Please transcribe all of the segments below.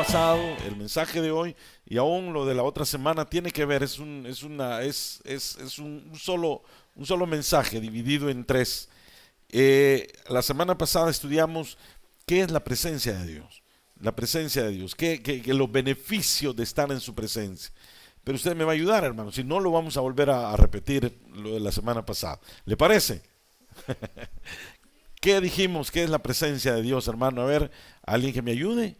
pasado, el mensaje de hoy y aún lo de la otra semana tiene que ver, un solo mensaje dividido en tres. La semana pasada estudiamos qué es la presencia de Dios, la presencia de Dios, que los beneficios de estar en su presencia. Pero usted me va a ayudar, hermano, si no lo vamos a volver a repetir lo de la semana pasada. ¿Le parece? ¿Qué dijimos? ¿Qué es la presencia de Dios, hermano? A ver, alguien que me ayude.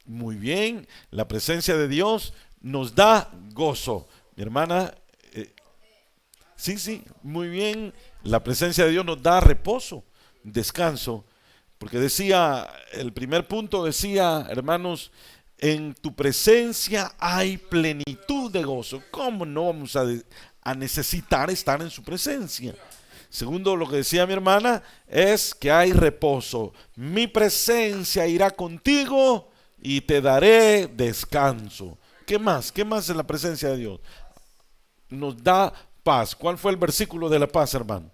Muy bien, la presencia de Dios nos da gozo. Mi hermana, sí, muy bien. La presencia de Dios nos da reposo, descanso. Porque decía, el primer punto decía, hermanos, en tu presencia hay plenitud de gozo. ¿Cómo no vamos a necesitar estar en su presencia? Segundo, lo que decía mi hermana es que hay reposo. Mi presencia irá contigo y te daré descanso. ¿Qué más? ¿Qué más es la presencia de Dios? Nos da paz. ¿Cuál fue el versículo de la paz, hermano?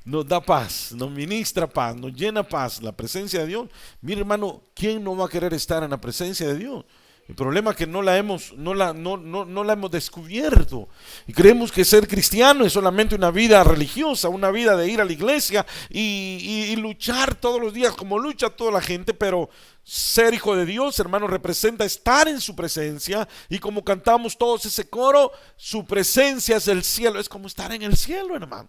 Nos da paz, nos ministra paz, nos llena paz. La presencia de Dios. Mire, hermano, ¿quién no va a querer estar en la presencia de Dios? El problema es que no la hemos descubierto. Y creemos que ser cristiano es solamente una vida religiosa, una vida de ir a la iglesia y luchar todos los días como lucha toda la gente. Pero ser hijo de Dios, hermano, representa estar en su presencia. Y como cantamos todos ese coro, su presencia es el cielo. Es como estar en el cielo, hermano.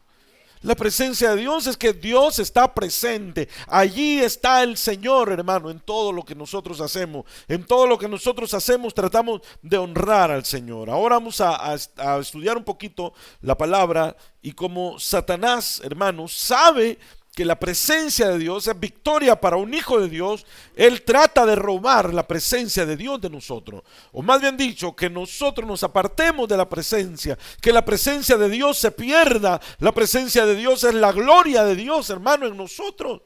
La presencia de Dios es que Dios está presente. Allí está el Señor, hermano, en todo lo que nosotros hacemos. En todo lo que nosotros hacemos tratamos de honrar al Señor. Ahora vamos a estudiar un poquito la palabra. Y como Satanás, hermano, sabe que la presencia de Dios es victoria para un hijo de Dios, él trata de robar la presencia de Dios de nosotros. O más bien dicho, que nosotros nos apartemos de la presencia, que la presencia de Dios se pierda. La presencia de Dios es la gloria de Dios, hermano, en nosotros.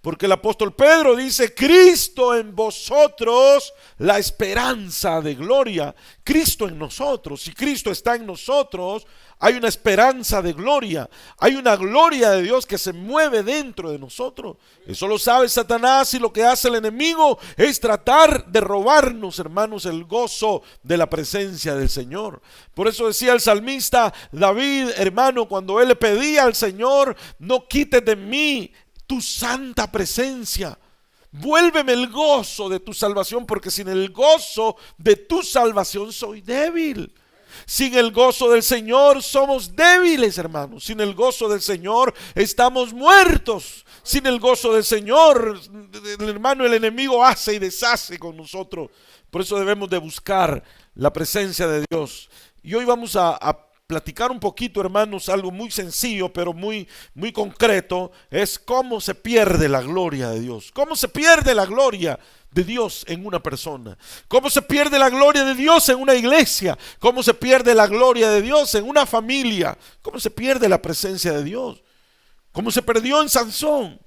Porque el apóstol Pedro dice, Cristo en vosotros, la esperanza de gloria. Cristo en nosotros. Si Cristo está en nosotros, hay una esperanza de gloria. Hay una gloria de Dios que se mueve dentro de nosotros. Eso lo sabe Satanás, y lo que hace el enemigo es tratar de robarnos, hermanos, el gozo de la presencia del Señor. Por eso decía el salmista David, hermano, cuando él le pedía al Señor, no quites de mí tu santa presencia. Vuélveme el gozo de tu salvación, porque sin el gozo de tu salvación soy débil. Sin el gozo del Señor somos débiles, hermanos. Sin el gozo del Señor estamos muertos. Sin el gozo del Señor, hermano, el enemigo hace y deshace con nosotros. Por eso debemos de buscar la presencia de Dios. Y hoy vamos a platicar un poquito, hermanos, algo muy sencillo pero muy concreto. Es cómo se pierde la gloria de Dios. Cómo se pierde la gloria de Dios en una persona. Cómo se pierde la gloria de Dios en una iglesia. Cómo se pierde la gloria de Dios en una familia. Cómo se pierde la presencia de Dios. Cómo se perdió en Sansón.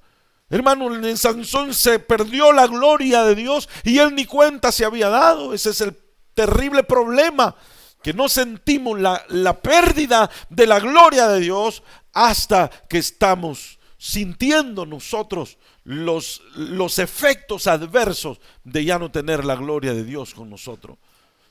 Hermano, en Sansón se perdió la gloria de Dios y él ni cuenta se había dado. Ese es el terrible problema, que no sentimos la pérdida de la gloria de Dios hasta que estamos sintiendo nosotros los efectos adversos de ya no tener la gloria de Dios con nosotros.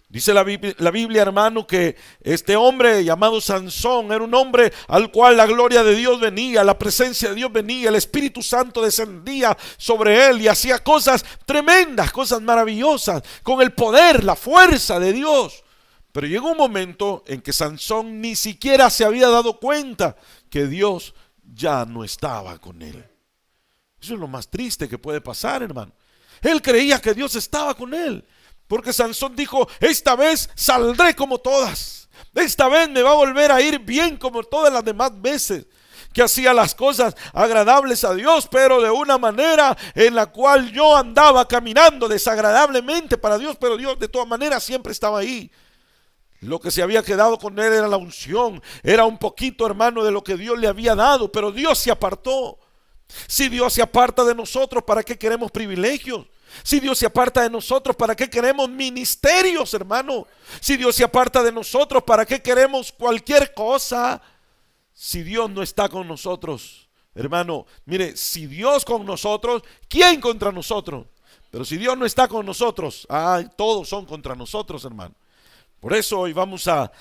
Dice la Biblia, hermano, que este hombre llamado Sansón era un hombre al cual la gloria de Dios venía, la presencia de Dios venía, el Espíritu Santo descendía sobre él y hacía cosas tremendas, cosas maravillosas, con el poder, la fuerza de Dios. Pero llegó un momento en que Sansón ni siquiera se había dado cuenta que Dios ya no estaba con él. Eso es lo más triste que puede pasar, hermano. Él creía que Dios estaba con él, porque Sansón dijo, esta vez saldré como todas. Esta vez me va a volver a ir bien como todas las demás veces que hacía las cosas agradables a Dios, pero de una manera en la cual yo andaba caminando desagradablemente para Dios, pero Dios de todas maneras siempre estaba ahí. Lo que se había quedado con él era la unción, era un poquito, hermano, de lo que Dios le había dado, pero Dios se apartó. Si Dios se aparta de nosotros, ¿para qué queremos privilegios? Si Dios se aparta de nosotros, ¿para qué queremos ministerios, hermano? Si Dios se aparta de nosotros, ¿para qué queremos cualquier cosa? Si Dios no está con nosotros, Hermano, mire, si Dios con nosotros, ¿quién contra nosotros? Pero si Dios no está con nosotros, todos son contra nosotros, hermano. Por eso hoy vamos a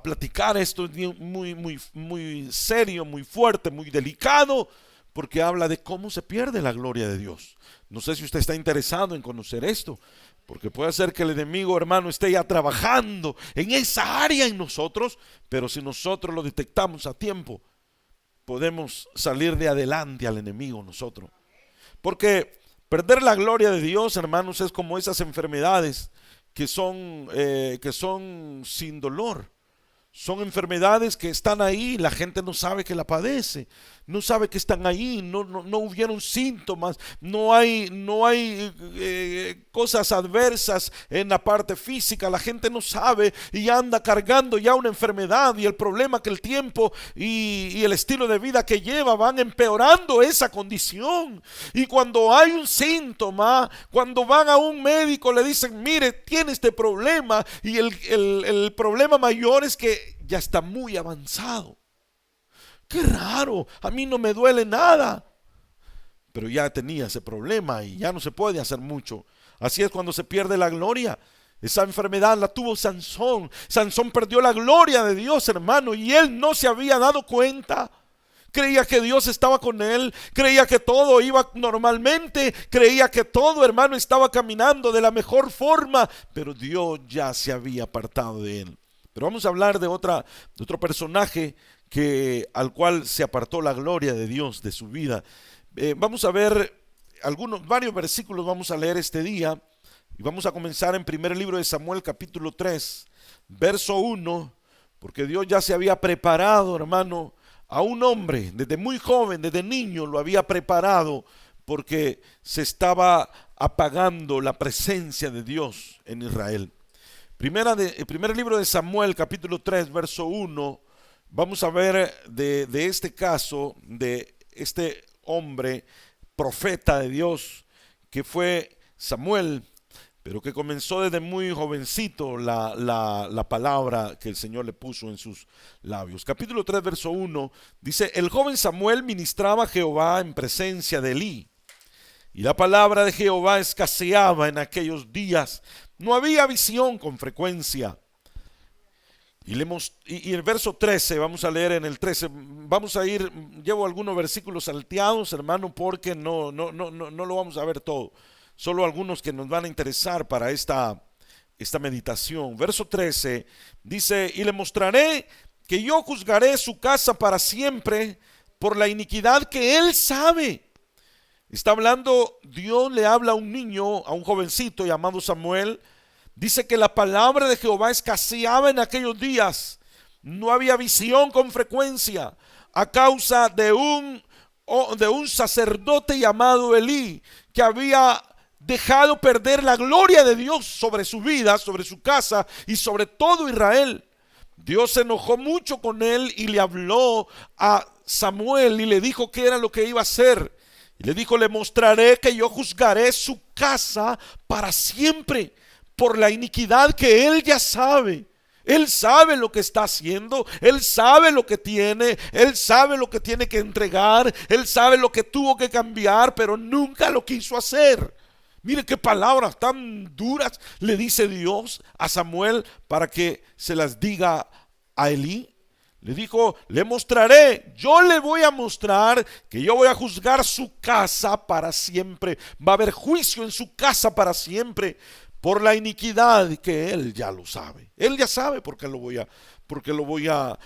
platicar esto muy serio, muy fuerte, muy delicado, porque habla de cómo se pierde la gloria de Dios. No sé si usted está interesado en conocer esto, porque puede ser que el enemigo, hermano, esté ya trabajando en esa área en nosotros, pero si nosotros lo detectamos a tiempo, podemos salir de adelante al enemigo nosotros. Porque perder la gloria de Dios, hermanos, es como esas enfermedades que son sin dolor. Son enfermedades que están ahí, la gente no sabe que la padece, no sabe que están ahí, no hubieron síntomas, no hay cosas adversas en la parte física, la gente no sabe y anda cargando ya una enfermedad, y el problema que el tiempo y el estilo de vida que lleva van empeorando esa condición. Y cuando hay un síntoma, cuando van a un médico le dicen, mire, tiene este problema, y el problema mayor es que ya está muy avanzado. Qué raro, a mí no me duele nada, pero ya tenía ese problema y ya no se puede hacer mucho. Así es cuando se pierde la gloria. Esa enfermedad la tuvo Sansón. Sansón perdió la gloria de Dios, hermano, y él no se había dado cuenta. Creía que Dios estaba con él, creía que todo iba normalmente, creía que todo, hermano, estaba caminando de la mejor forma, pero Dios ya se había apartado de él. Pero vamos a hablar de otro personaje al cual se apartó la gloria de Dios de su vida. Vamos a ver varios versículos, vamos a leer este día, y vamos a comenzar en primer libro de Samuel, capítulo 3, verso 1, porque Dios ya se había preparado, hermano, a un hombre, desde muy joven, desde niño, lo había preparado, porque se estaba apagando la presencia de Dios en Israel. El primer libro de Samuel, capítulo 3, verso 1, vamos a ver de este caso, de este hombre, profeta de Dios, que fue Samuel, pero que comenzó desde muy jovencito la palabra que el Señor le puso en sus labios. Capítulo 3, verso 1, dice, el joven Samuel ministraba a Jehová en presencia de Elí, y la palabra de Jehová escaseaba en aquellos días. No había visión con frecuencia. Y el verso 13, vamos a leer en el 13, llevo algunos versículos salteados, hermano, porque no lo vamos a ver todo. Solo algunos que nos van a interesar para esta meditación. Verso 13 dice, y le mostraré que yo juzgaré su casa para siempre por la iniquidad que él sabe. Está hablando, Dios le habla a un niño, a un jovencito llamado Samuel. Dice que la palabra de Jehová escaseaba en aquellos días. No había visión con frecuencia a causa de un sacerdote llamado Elí, que había dejado perder la gloria de Dios sobre su vida, sobre su casa y sobre todo Israel. Dios se enojó mucho con él y le habló a Samuel y le dijo qué era lo que iba a hacer. Y le dijo, le mostraré que yo juzgaré su casa para siempre por la iniquidad que él ya sabe. Él sabe lo que está haciendo, él sabe lo que tiene, él sabe lo que tiene que entregar, él sabe lo que tuvo que cambiar, pero nunca lo quiso hacer. Mire qué palabras tan duras le dice Dios a Samuel para que se las diga a Elí. Le dijo, le mostraré, yo le voy a mostrar que yo voy a juzgar su casa para siempre. Va a haber juicio en su casa para siempre por la iniquidad que él ya lo sabe. Él ya sabe por qué lo voy a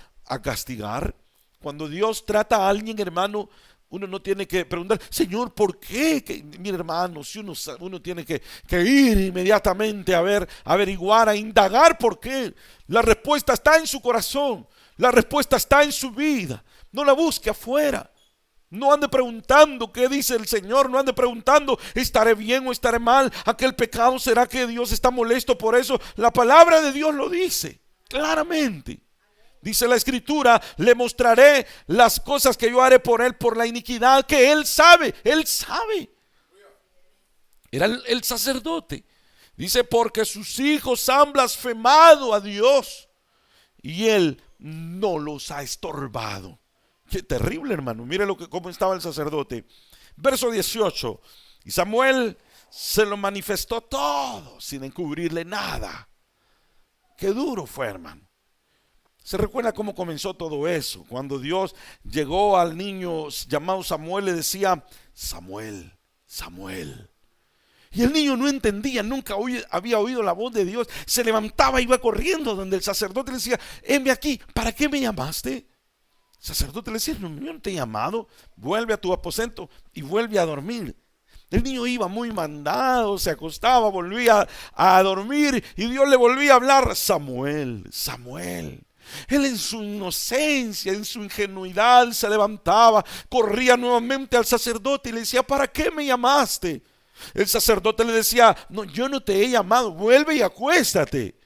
castigar. Cuando Dios trata a alguien, hermano, uno no tiene que preguntar, Señor, ¿por qué? Mire, hermano, si uno tiene que ir inmediatamente a averiguar, a indagar por qué. La respuesta está en su corazón. La respuesta está en su vida. No la busque afuera. No ande preguntando qué dice el Señor. No ande preguntando, ¿estaré bien o estaré mal? ¿Aquel pecado será que Dios está molesto por eso? La palabra de Dios lo dice claramente. Dice la Escritura, le mostraré las cosas que yo haré por él, por la iniquidad que él sabe. Él sabe. Era el sacerdote. Dice, porque sus hijos han blasfemado a Dios y él no los ha estorbado. Qué terrible, hermano. Mire cómo estaba el sacerdote. Verso 18. Y Samuel se lo manifestó todo sin encubrirle nada. Qué duro fue, hermano. ¿Se recuerda cómo comenzó todo eso? Cuando Dios llegó al niño llamado Samuel, le decía: Samuel, Samuel. Y el niño no entendía, nunca había oído la voz de Dios. Se levantaba, iba corriendo donde el sacerdote le decía: heme aquí, ¿para qué me llamaste? El sacerdote le decía: no, yo no te he llamado, vuelve a tu aposento y vuelve a dormir. El niño iba muy mandado, se acostaba, volvía a dormir y Dios le volvía a hablar: Samuel, Samuel. Él en su inocencia, en su ingenuidad, se levantaba, corría nuevamente al sacerdote y le decía: ¿para qué me llamaste? El sacerdote le decía: no, yo no te he llamado, vuelve y acuéstate.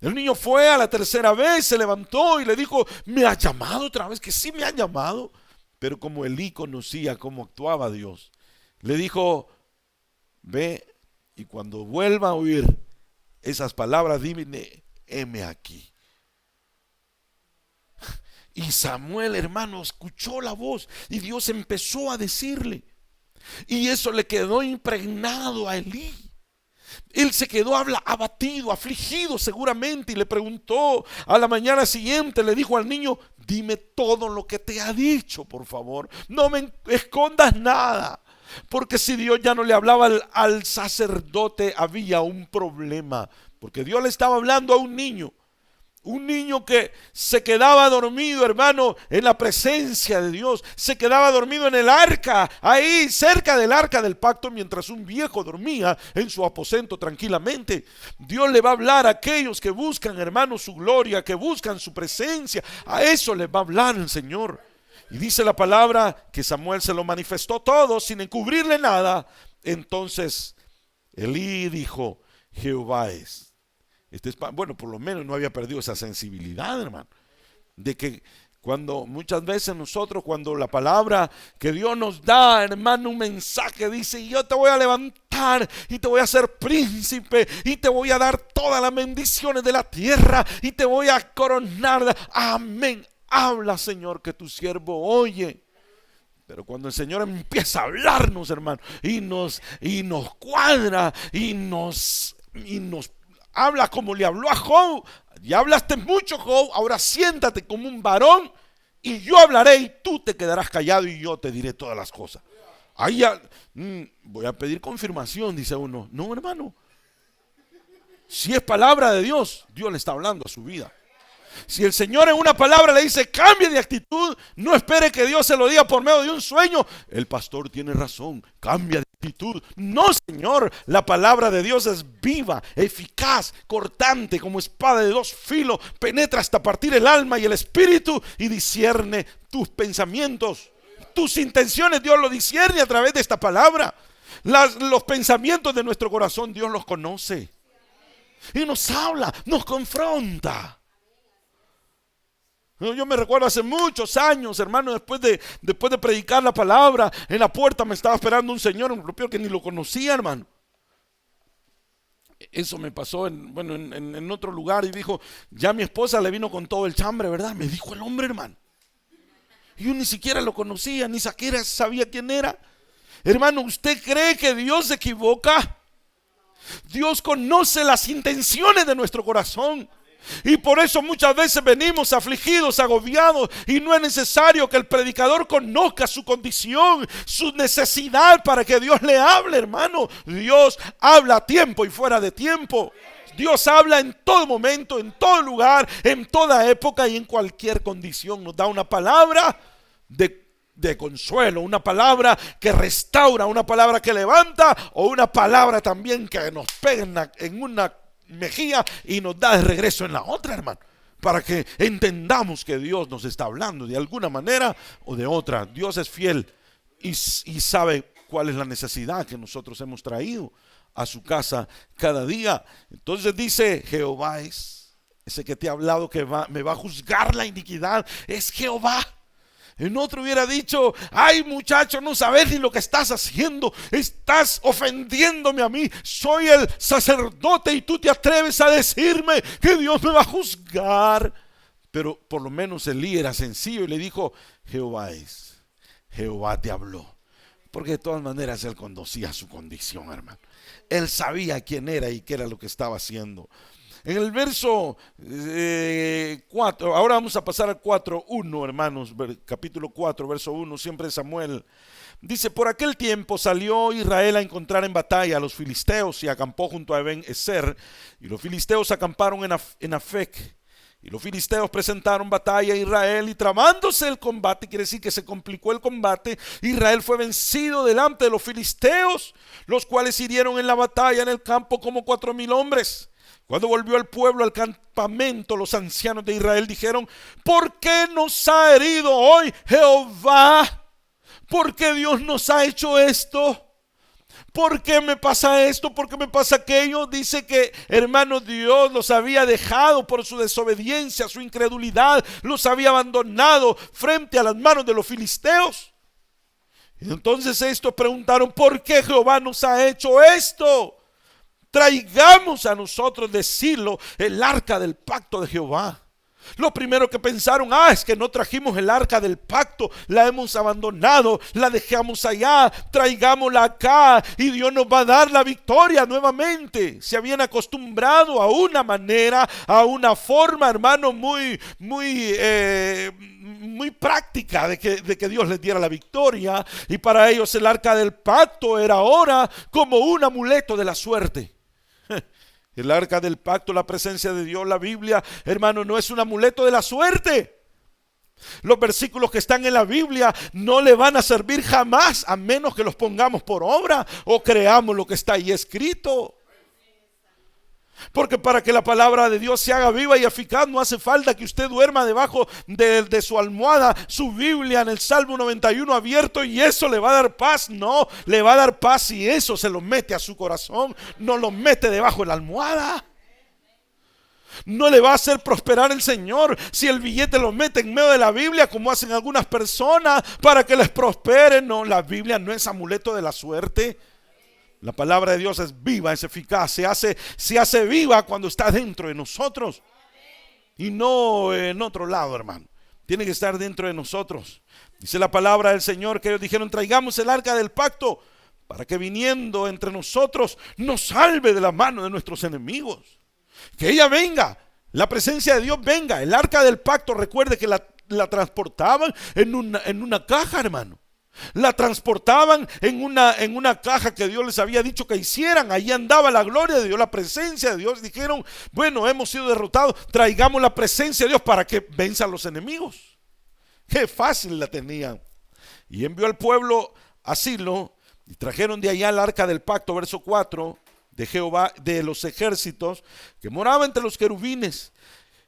El niño fue a la tercera vez, se levantó y le dijo: ¿me ha llamado otra vez? Que sí me ha llamado. Pero como Elí conocía cómo actuaba Dios, le dijo: ve, y cuando vuelva a oír esas palabras, dime: heme aquí. Y Samuel, hermano, escuchó la voz y Dios empezó a decirle, y eso le quedó impregnado a Elí. Él se quedó abatido, afligido seguramente, y le preguntó a la mañana siguiente, le dijo al niño: dime todo lo que te ha dicho, por favor, no me escondas nada. Porque si Dios ya no le hablaba al sacerdote, había un problema, porque Dios le estaba hablando a un niño que se quedaba dormido, hermano, en la presencia de Dios. Se quedaba dormido en el arca, ahí cerca del arca del pacto, mientras un viejo dormía en su aposento tranquilamente. Dios le va a hablar a aquellos que buscan, hermano, su gloria, que buscan su presencia. A eso les va a hablar el Señor. Y dice la palabra que Samuel se lo manifestó todo sin encubrirle nada. Entonces Elí dijo: Jehová es. Bueno, por lo menos no había perdido esa sensibilidad, hermano, de que muchas veces nosotros, cuando la palabra que Dios nos da, hermano, un mensaje, dice: yo te voy a levantar y te voy a hacer príncipe y te voy a dar todas las bendiciones de la tierra y te voy a coronar. Amén. Habla, Señor, que tu siervo oye. Pero cuando el Señor empieza a hablarnos, hermano, y nos cuadra y nos habla como le habló a Job: ya hablaste mucho, Job, ahora siéntate como un varón y yo hablaré y tú te quedarás callado y yo te diré todas las cosas. Ahí ya, voy a pedir confirmación, dice uno. No, hermano, si es palabra de Dios, Dios le está hablando a su vida. Si el Señor en una palabra le dice: cambie de actitud, no espere que Dios se lo diga por medio de un sueño. El pastor tiene razón, cambia de actitud. No, Señor, la palabra de Dios es viva, eficaz, cortante, como espada de dos filos, penetra hasta partir el alma y el espíritu y discierne tus pensamientos, tus intenciones. Dios lo discierne a través de esta palabra. Los pensamientos de nuestro corazón Dios los conoce y nos habla, nos confronta. Yo me recuerdo hace muchos años, hermano, después de predicar la palabra, en la puerta me estaba esperando un señor, un propio que ni lo conocía, hermano. Eso me pasó en otro lugar, y dijo: ya mi esposa le vino con todo el chambre, ¿verdad? Me dijo el hombre, hermano. Yo ni siquiera lo conocía, ni siquiera sabía quién era. Hermano, ¿usted cree que Dios se equivoca? Dios conoce las intenciones de nuestro corazón. Y por eso muchas veces venimos afligidos, agobiados, y no es necesario que el predicador conozca su condición, su necesidad, para que Dios le hable, hermano. Dios habla a tiempo y fuera de tiempo. Dios habla en todo momento, en todo lugar, en toda época y en cualquier condición. Nos da una palabra de consuelo, una palabra que restaura, una palabra que levanta, o una palabra también que nos pega en una mejilla y nos da de regreso en la otra, hermano, para que entendamos que Dios nos está hablando de alguna manera o de otra. Dios es fiel y sabe cuál es la necesidad que nosotros hemos traído a su casa cada día. Entonces dice: Jehová es. Ese que te ha hablado que me va a juzgar la iniquidad es Jehová. En otro hubiera dicho: ay, muchacho, no sabes ni lo que estás haciendo, estás ofendiéndome a mí, soy el sacerdote y tú te atreves a decirme que Dios me va a juzgar. Pero por lo menos Elí era sencillo y le dijo: Jehová es, Jehová te habló. Porque de todas maneras él conocía su condición, hermano. Él sabía quién era y qué era lo que estaba haciendo. En el verso 4, ahora vamos a pasar al 4:1, hermanos, capítulo 4, verso 1, siempre Samuel. Dice: por aquel tiempo salió Israel a encontrar en batalla a los filisteos y acampó junto a Ben-Ezer. Y los filisteos acamparon en Afec. Y los filisteos presentaron batalla a Israel, y tramándose el combate, quiere decir que se complicó el combate, Israel fue vencido delante de los filisteos, los cuales hirieron en la batalla en el campo como 4,000 hombres. Cuando volvió el pueblo al campamento, los ancianos de Israel dijeron: ¿por qué nos ha herido hoy Jehová? ¿Por qué Dios nos ha hecho esto? ¿Por qué me pasa esto? ¿Por qué me pasa aquello? Dice que, hermano, Dios los había dejado por su desobediencia, su incredulidad, los había abandonado frente a las manos de los filisteos. Entonces estos preguntaron: ¿por qué Jehová nos ha hecho esto? Traigamos a nosotros de Silo el arca del pacto de Jehová. Lo primero que pensaron: es que no trajimos el arca del pacto, la hemos abandonado, la dejamos allá, traigámosla acá y Dios nos va a dar la victoria nuevamente. Se habían acostumbrado a una manera, a una forma, hermano, muy práctica de que Dios les diera la victoria, y para ellos el arca del pacto era ahora como un amuleto de la suerte. El arca del pacto, la presencia de Dios, la Biblia, hermano, no es un amuleto de la suerte. Los versículos que están en la Biblia no le van a servir jamás, a menos que los pongamos por obra o creamos lo que está ahí escrito. Porque para que la palabra de Dios se haga viva y eficaz, no hace falta que usted duerma debajo de su almohada su Biblia en el Salmo 91 abierto y eso le va a dar paz. No, le va a dar paz si eso se lo mete a su corazón, no lo mete debajo de la almohada. No le va a hacer prosperar el Señor si el billete lo mete en medio de la Biblia, como hacen algunas personas para que les prospere. No, la Biblia no es amuleto de la suerte. La palabra de Dios es viva, es eficaz, se hace viva cuando está dentro de nosotros y no en otro lado, hermano. Tiene que estar dentro de nosotros. Dice la palabra del Señor que ellos dijeron: traigamos el arca del pacto para que viniendo entre nosotros nos salve de la mano de nuestros enemigos. Que ella venga, la presencia de Dios venga. El arca del pacto, recuerde que la transportaban en una caja, hermano. La transportaban en una caja que Dios les había dicho que hicieran. Ahí andaba la gloria de Dios, la presencia de Dios. Dijeron: bueno, hemos sido derrotados, traigamos la presencia de Dios para que venzan los enemigos. Qué fácil la tenían. Y envió al pueblo a Silo y trajeron de allá el arca del pacto, verso 4, de Jehová de los ejércitos, que moraba entre los querubines.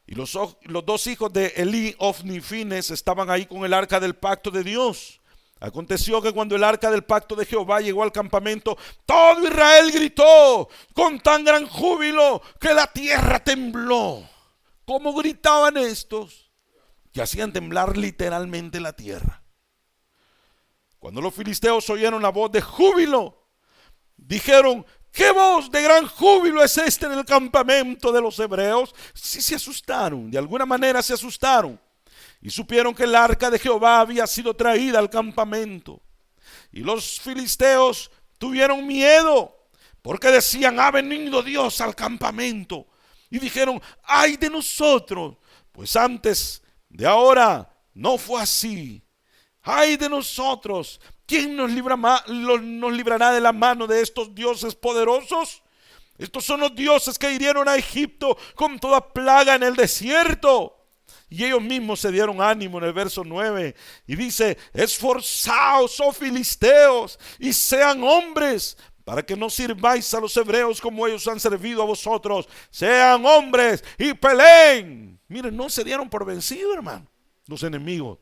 Y los 2 hijos de Elí, Ofni y Fines, estaban ahí con el arca del pacto de Dios. Aconteció que cuando el arca del pacto de Jehová llegó al campamento, todo Israel gritó con tan gran júbilo que la tierra tembló. ¿Cómo gritaban estos? Que hacían temblar literalmente la tierra. Cuando los filisteos oyeron la voz de júbilo, dijeron: ¿qué voz de gran júbilo es esta en el campamento de los hebreos? Sí, se asustaron, de alguna manera se asustaron. Y supieron que el arca de Jehová había sido traída al campamento. Y los filisteos tuvieron miedo, porque decían: ha venido Dios al campamento. Y dijeron: ay de nosotros, pues antes de ahora no fue así. Ay de nosotros, ¿quién nos librará de la mano de estos dioses poderosos? Estos son los dioses que hirieron a Egipto con toda plaga en el desierto. Y ellos mismos se dieron ánimo en el verso 9 y dice: esforzaos, oh filisteos, y sean hombres, para que no sirváis a los hebreos como ellos han servido a vosotros. Sean hombres y peleen. Miren, no se dieron por vencidos, hermano. Los enemigos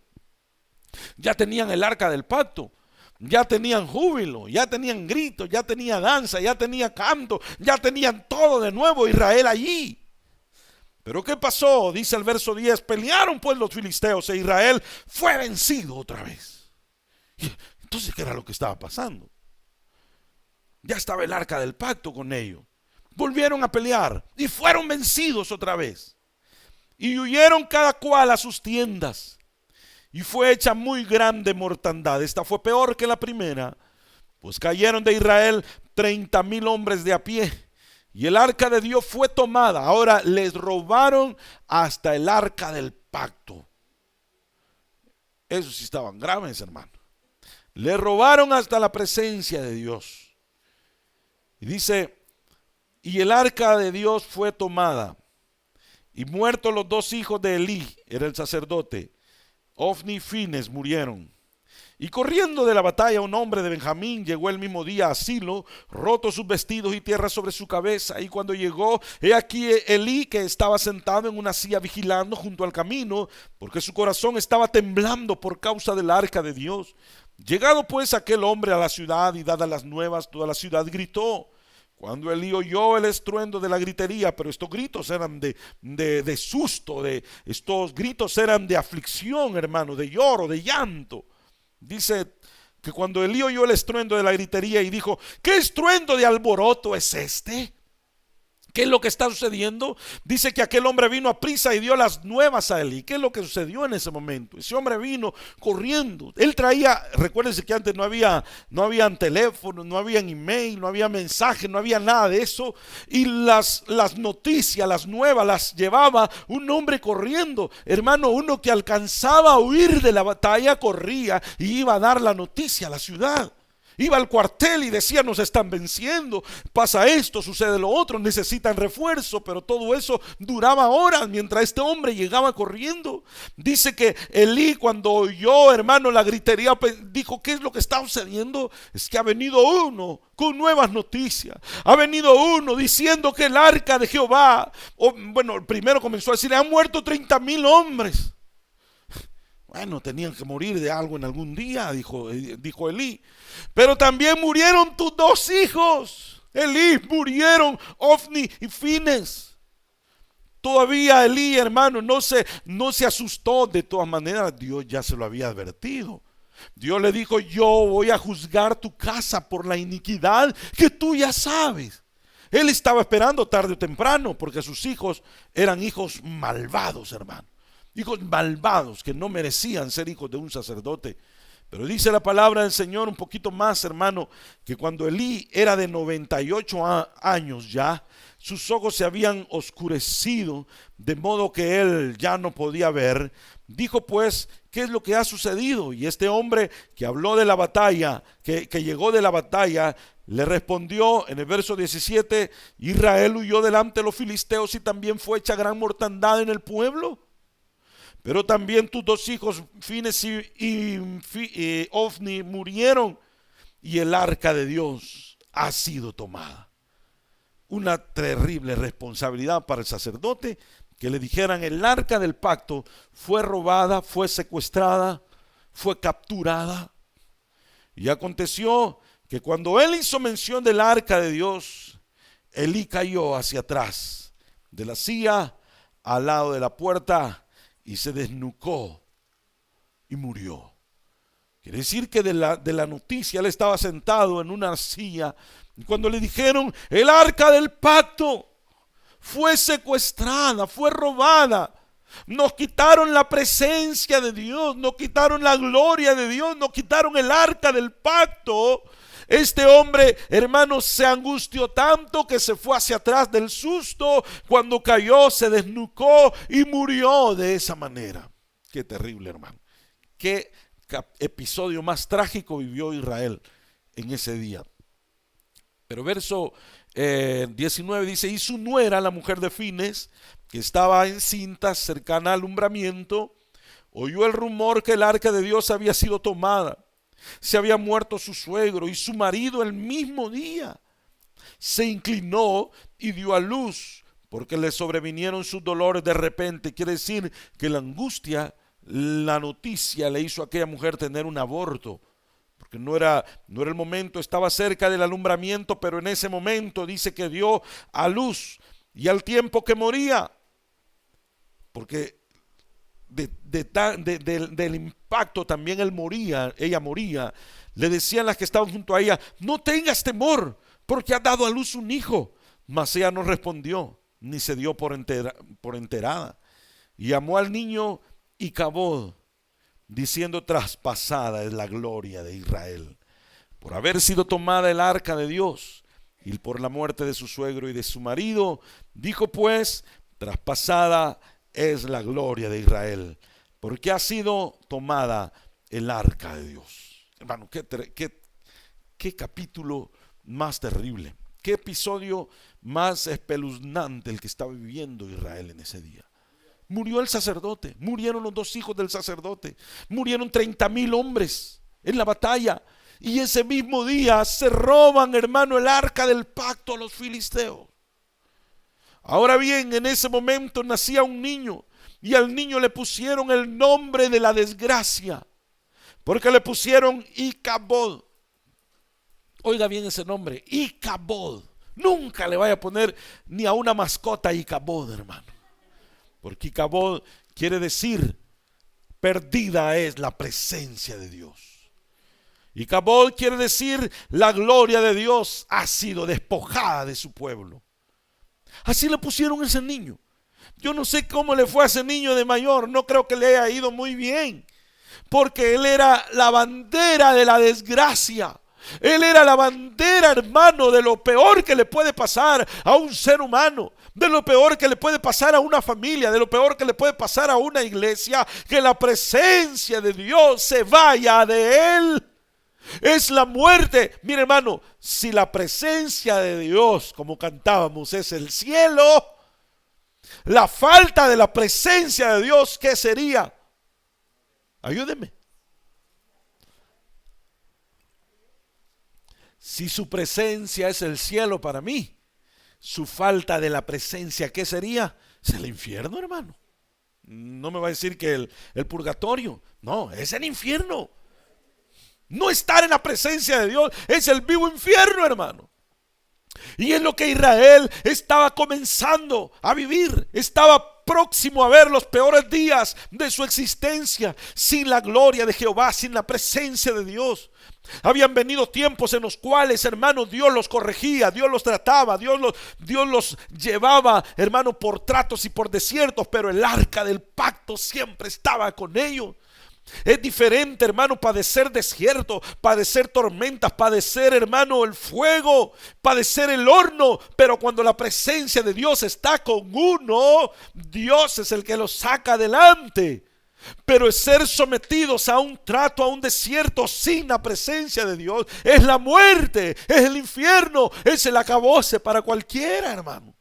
ya tenían el arca del pacto, ya tenían júbilo, ya tenían gritos, ya tenía danza, ya tenía canto, ya tenían todo de nuevo Israel allí. Pero ¿qué pasó? Dice el verso 10: pelearon pues los filisteos e Israel fue vencido otra vez. Entonces, ¿qué era lo que estaba pasando? Ya estaba el arca del pacto con ellos. Volvieron a pelear y fueron vencidos otra vez. y huyeron cada cual a sus tiendas. Y fue hecha muy grande mortandad. Esta fue peor que la primera, pues cayeron de Israel 30,000 hombres de a pie. Y el arca de Dios fue tomada. Ahora les robaron hasta el arca del pacto. Eso sí estaban graves, hermano. Le robaron hasta la presencia de Dios. Y dice, y el arca de Dios fue tomada. Y muertos los dos hijos de Elí, era el sacerdote, Ofni y Fines, murieron. Y corriendo de la batalla un hombre de Benjamín llegó el mismo día a Silo, roto sus vestidos y tierra sobre su cabeza. Y cuando llegó, he aquí Elí, que estaba sentado en una silla vigilando junto al camino, porque su corazón estaba temblando por causa del arca de Dios. Llegado pues aquel hombre a la ciudad y dadas las nuevas, toda la ciudad gritó. Cuando Elí oyó el estruendo de la gritería, pero estos gritos eran de susto, estos gritos eran de aflicción, hermano, de lloro, de llanto. Dice que cuando Elí oyó el estruendo de la gritería y dijo, ¿qué estruendo de alboroto es este? ¿Qué es lo que está sucediendo? Dice que aquel hombre vino a prisa y dio las nuevas a Elí. ¿Qué es lo que sucedió en ese momento? Ese hombre vino corriendo. Él traía, recuérdense que antes no habían teléfono, no había email, no había mensaje, no había nada de eso. Y las noticias, las nuevas, las llevaba un hombre corriendo. Hermano, uno que alcanzaba a huir de la batalla, corría y iba a dar la noticia a la ciudad. Iba al cuartel y decía, nos están venciendo, pasa esto, sucede lo otro, necesitan refuerzo, pero todo eso duraba horas mientras este hombre llegaba corriendo. Dice que Elí, cuando oyó, hermano, la gritería, dijo, ¿qué es lo que está sucediendo? Es que ha venido uno con nuevas noticias, ha venido uno diciendo que el arca de Jehová, bueno, primero comenzó a decir, han muerto 30,000 hombres. Bueno, tenían que morir de algo en algún día, dijo Elí. Pero también murieron tus dos hijos, Elí, murieron Ofni y Fines. Todavía Elí, hermano, no se asustó. De todas maneras, Dios ya se lo había advertido. Dios le dijo, yo voy a juzgar tu casa por la iniquidad que tú ya sabes. Él estaba esperando tarde o temprano, porque sus hijos eran hijos malvados, hermano. Hijos malvados que no merecían ser hijos de un sacerdote. Pero dice la palabra del Señor un poquito más, hermano, que cuando Elí era de 98 años ya, sus ojos se habían oscurecido, de modo que él ya no podía ver. Dijo pues, ¿qué es lo que ha sucedido? Y este hombre que habló de la batalla, que llegó de la batalla, le respondió en el verso 17, Israel huyó delante de los filisteos y también fue hecha gran mortandad en el pueblo. Pero también tus dos hijos, Fines y Ofni, murieron y el arca de Dios ha sido tomada. Una terrible responsabilidad para el sacerdote, que le dijeran el arca del pacto fue robada, fue secuestrada, fue capturada. Y aconteció que cuando él hizo mención del arca de Dios, Elí cayó hacia atrás de la silla al lado de la puerta y se desnucó y murió. Quiere decir que de la noticia, él estaba sentado en una silla y cuando le dijeron el arca del pacto fue secuestrada, fue robada, nos quitaron la presencia de Dios, nos quitaron la gloria de Dios, nos quitaron el arca del pacto. Este hombre, hermanos, se angustió tanto que se fue hacia atrás del susto. Cuando cayó, se desnucó y murió de esa manera. Qué terrible, hermano. Qué episodio más trágico vivió Israel en ese día. Pero verso 19 dice, y su nuera, la mujer de Fines, que estaba encinta cercana al alumbramiento, oyó el rumor que el arca de Dios había sido tomada. Se había muerto su suegro y su marido el mismo día. Se inclinó y dio a luz, porque le sobrevinieron sus dolores de repente. Quiere decir que la angustia, la noticia le hizo a aquella mujer tener un aborto, porque no era el momento, estaba cerca del alumbramiento, pero en ese momento dice que dio a luz y al tiempo que moría, porque del impacto también ella moría. Le decían las que estaban junto a ella, no tengas temor, porque ha dado a luz un hijo. Mas ella no respondió, ni se dio por enterada. Y llamó al niño Icabod, diciendo: traspasada es la gloria de Israel, por haber sido tomada el arca de Dios, y por la muerte de su suegro y de su marido. Dijo pues: traspasada es la gloria de Israel, porque ha sido tomada el arca de Dios. Hermano, qué capítulo más terrible, qué episodio más espeluznante el que estaba viviendo Israel en ese día. Murió el sacerdote, murieron los dos hijos del sacerdote, murieron 30,000 hombres en la batalla. Y ese mismo día se roban, hermano, el arca del pacto a los filisteos. Ahora bien, en ese momento nacía un niño, y al niño le pusieron el nombre de la desgracia, porque le pusieron Icabod. Oiga bien ese nombre, Icabod. Nunca le vaya a poner ni a una mascota Icabod, hermano, porque Icabod quiere decir: perdida es la presencia de Dios. Icabod quiere decir: la gloria de Dios ha sido despojada de su pueblo. Así le pusieron a ese niño. Yo no sé cómo le fue a ese niño de mayor, no creo que le haya ido muy bien, porque él era la bandera de la desgracia. Él era la bandera, hermano, de lo peor que le puede pasar a un ser humano, de lo peor que le puede pasar a una familia, de lo peor que le puede pasar a una iglesia: que la presencia de Dios se vaya de él. Es la muerte. Mire, hermano, si la presencia de Dios, como cantábamos, es el cielo, la falta de la presencia de Dios, ¿qué sería? Ayúdeme. Si su presencia es el cielo para mí, su falta de la presencia, ¿qué sería? Es el infierno, hermano. No me va a decir que el purgatorio. No, es el infierno. No estar en la presencia de Dios es el vivo infierno, hermano. Y es lo que Israel estaba comenzando a vivir. Estaba próximo a ver los peores días de su existencia, sin la gloria de Jehová, sin la presencia de Dios. Habían venido tiempos en los cuales, hermano, Dios los corregía, Dios los trataba, Dios los llevaba, hermano, por tratos y por desiertos, pero el arca del pacto siempre estaba con ellos. Es diferente, hermano, padecer desierto, padecer tormentas, padecer, hermano, el fuego, padecer el horno, pero cuando la presencia de Dios está con uno, Dios es el que lo saca adelante. Pero es ser sometidos a un trato, a un desierto sin la presencia de Dios, es la muerte, es el infierno, es el acabose para cualquiera, hermano.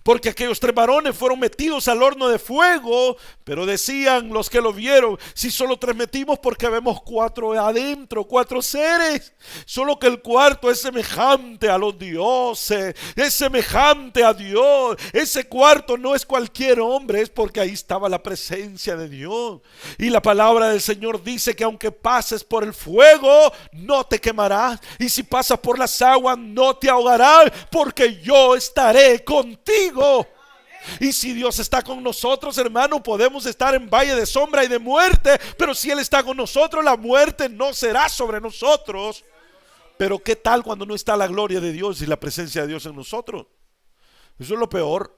Porque aquellos 3 varones fueron metidos al horno de fuego, pero decían los que lo vieron: si solo 3 metimos, porque vemos 4 adentro, 4 seres. Solo que el cuarto es semejante a los dioses, es semejante a Dios. Ese cuarto no es cualquier hombre, es porque ahí estaba la presencia de Dios. Y la palabra del Señor dice que aunque pases por el fuego, no te quemarás, y si pasas por las aguas, no te ahogarás, porque yo estaré contigo. Y si Dios está con nosotros, hermano, podemos estar en valle de sombra y de muerte, pero si Él está con nosotros, la muerte no será sobre nosotros. Pero ¿qué tal cuando no está la gloria de Dios y la presencia de Dios en nosotros? Eso es lo peor,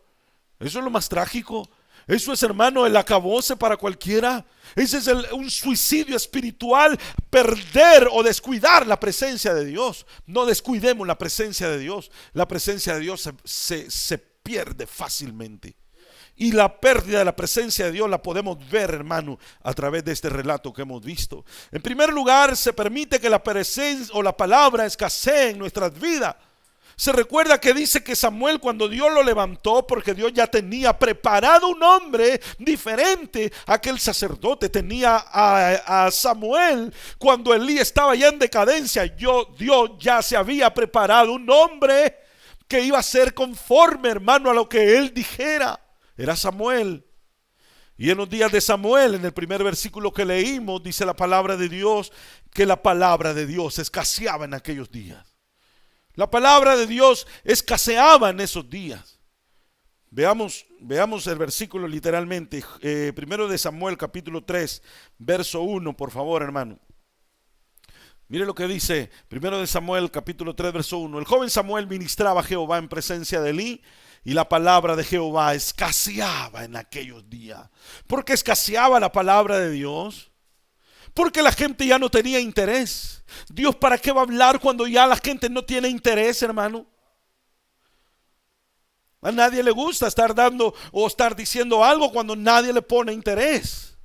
eso es lo más trágico. Eso es, hermano, el acabose para cualquiera. Ese es un suicidio espiritual, perder o descuidar la presencia de Dios. No descuidemos la presencia de Dios. La presencia de Dios se pierde fácilmente. Y la pérdida de la presencia de Dios la podemos ver, hermano, a través de este relato que hemos visto. En primer lugar, se permite que la presencia o la palabra escasee en nuestras vidas. Se recuerda que dice que Samuel, cuando Dios lo levantó, porque Dios ya tenía preparado un hombre diferente a aquel sacerdote, tenía a Samuel cuando Elí estaba ya en decadencia. Dios ya se había preparado un hombre que iba a ser conforme, hermano, a lo que él dijera. Era Samuel. Y en los días de Samuel, en el primer versículo que leímos, dice la palabra de Dios que la palabra de Dios escaseaba en aquellos días. La palabra de Dios escaseaba en esos días. Veamos el versículo literalmente. Primero de Samuel capítulo 3 verso 1, por favor, hermano. Mire lo que dice primero de Samuel capítulo 3 verso 1. El joven Samuel ministraba a Jehová en presencia de Elí, Y la palabra de Jehová escaseaba en aquellos días. ¿Por qué escaseaba la palabra de Dios? Porque la gente ya no tenía interés. Dios, ¿para qué va a hablar cuando ya la gente no tiene interés, hermano? A nadie le gusta estar dando o estar diciendo algo cuando nadie le pone interés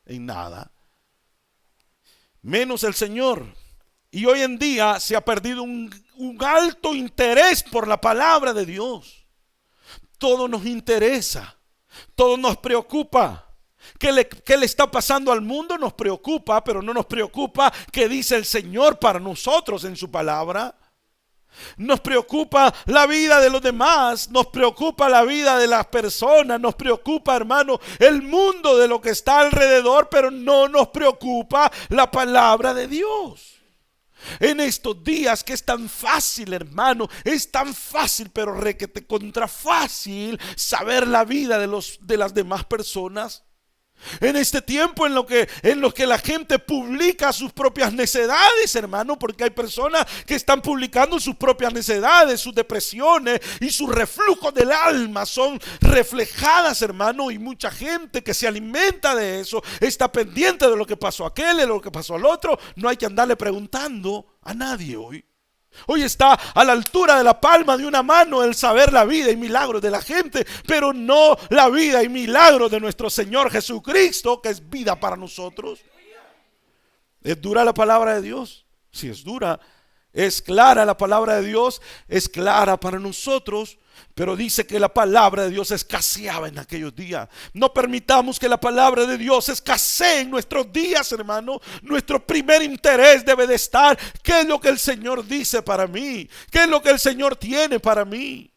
en nada. Menos el Señor. Y hoy en día se ha perdido un alto interés por la palabra de Dios. Todo nos interesa, todo nos preocupa. ¿Qué le está pasando al mundo? Nos preocupa, pero no nos preocupa qué dice el Señor para nosotros en su palabra. Nos preocupa la vida de los demás, nos preocupa la vida de las personas, nos preocupa, hermano, el mundo de lo que está alrededor, pero no nos preocupa la palabra de Dios. En estos días que es tan fácil, hermano, es tan fácil, pero requete contra fácil saber la vida de las demás personas. En este tiempo en lo que la gente publica sus propias necedades, hermano, porque hay personas que están publicando sus propias necedades, sus depresiones y sus reflujos del alma son reflejadas, hermano, y mucha gente que se alimenta de eso está pendiente de lo que pasó a aquel, de lo que pasó al otro. No hay que andarle preguntando a nadie hoy. Hoy está a la altura de la palma de una mano el saber la vida y milagros de la gente, pero no la vida y milagros de nuestro Señor Jesucristo, que es vida para nosotros. ¿Es dura la palabra de Dios? Sí, es dura. Es clara la palabra de Dios, es clara para nosotros, pero dice que la palabra de Dios escaseaba en aquellos días. No permitamos que la palabra de Dios escasee en nuestros días, hermano. Nuestro primer interés debe de estar: ¿qué es lo que el Señor dice para mí? ¿Qué es lo que el Señor tiene para mí?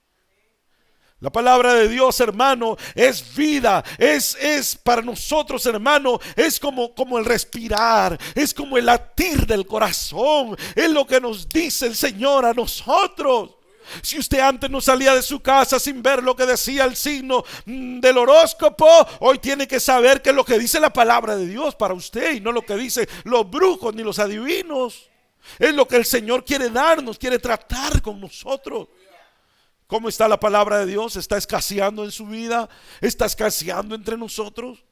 La palabra de Dios, hermano, es vida, es para nosotros, hermano, es como el respirar, es como el latir del corazón, es lo que nos dice el Señor a nosotros. Si usted antes no salía de su casa sin ver lo que decía el signo del horóscopo, hoy tiene que saber qué es lo que dice la palabra de Dios para usted y no lo que dicen los brujos ni los adivinos. Es lo que el Señor quiere darnos, quiere tratar con nosotros. ¿Cómo está la palabra de Dios? ¿Está escaseando en su vida? ¿Está escaseando entre nosotros?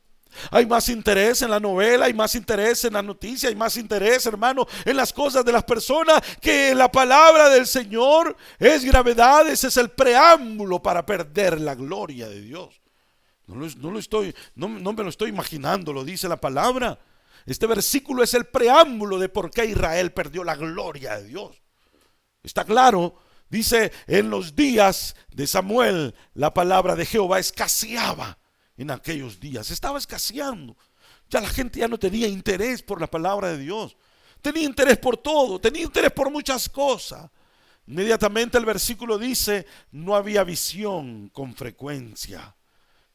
Hay más interés en la novela, hay más interés en la noticia, hay más interés, hermano, en las cosas de las personas que en la palabra del Señor. Es gravedad, ese es el preámbulo para perder la gloria de Dios. No me lo estoy imaginando, lo dice la palabra. Este versículo es el preámbulo de por qué Israel perdió la gloria de Dios. Está claro. Dice: en los días de Samuel la palabra de Jehová escaseaba. En aquellos días estaba escaseando. Ya la gente ya no tenía interés por la palabra de Dios. Tenía interés por todo, tenía interés por muchas cosas. Inmediatamente el versículo dice: no había visión con frecuencia.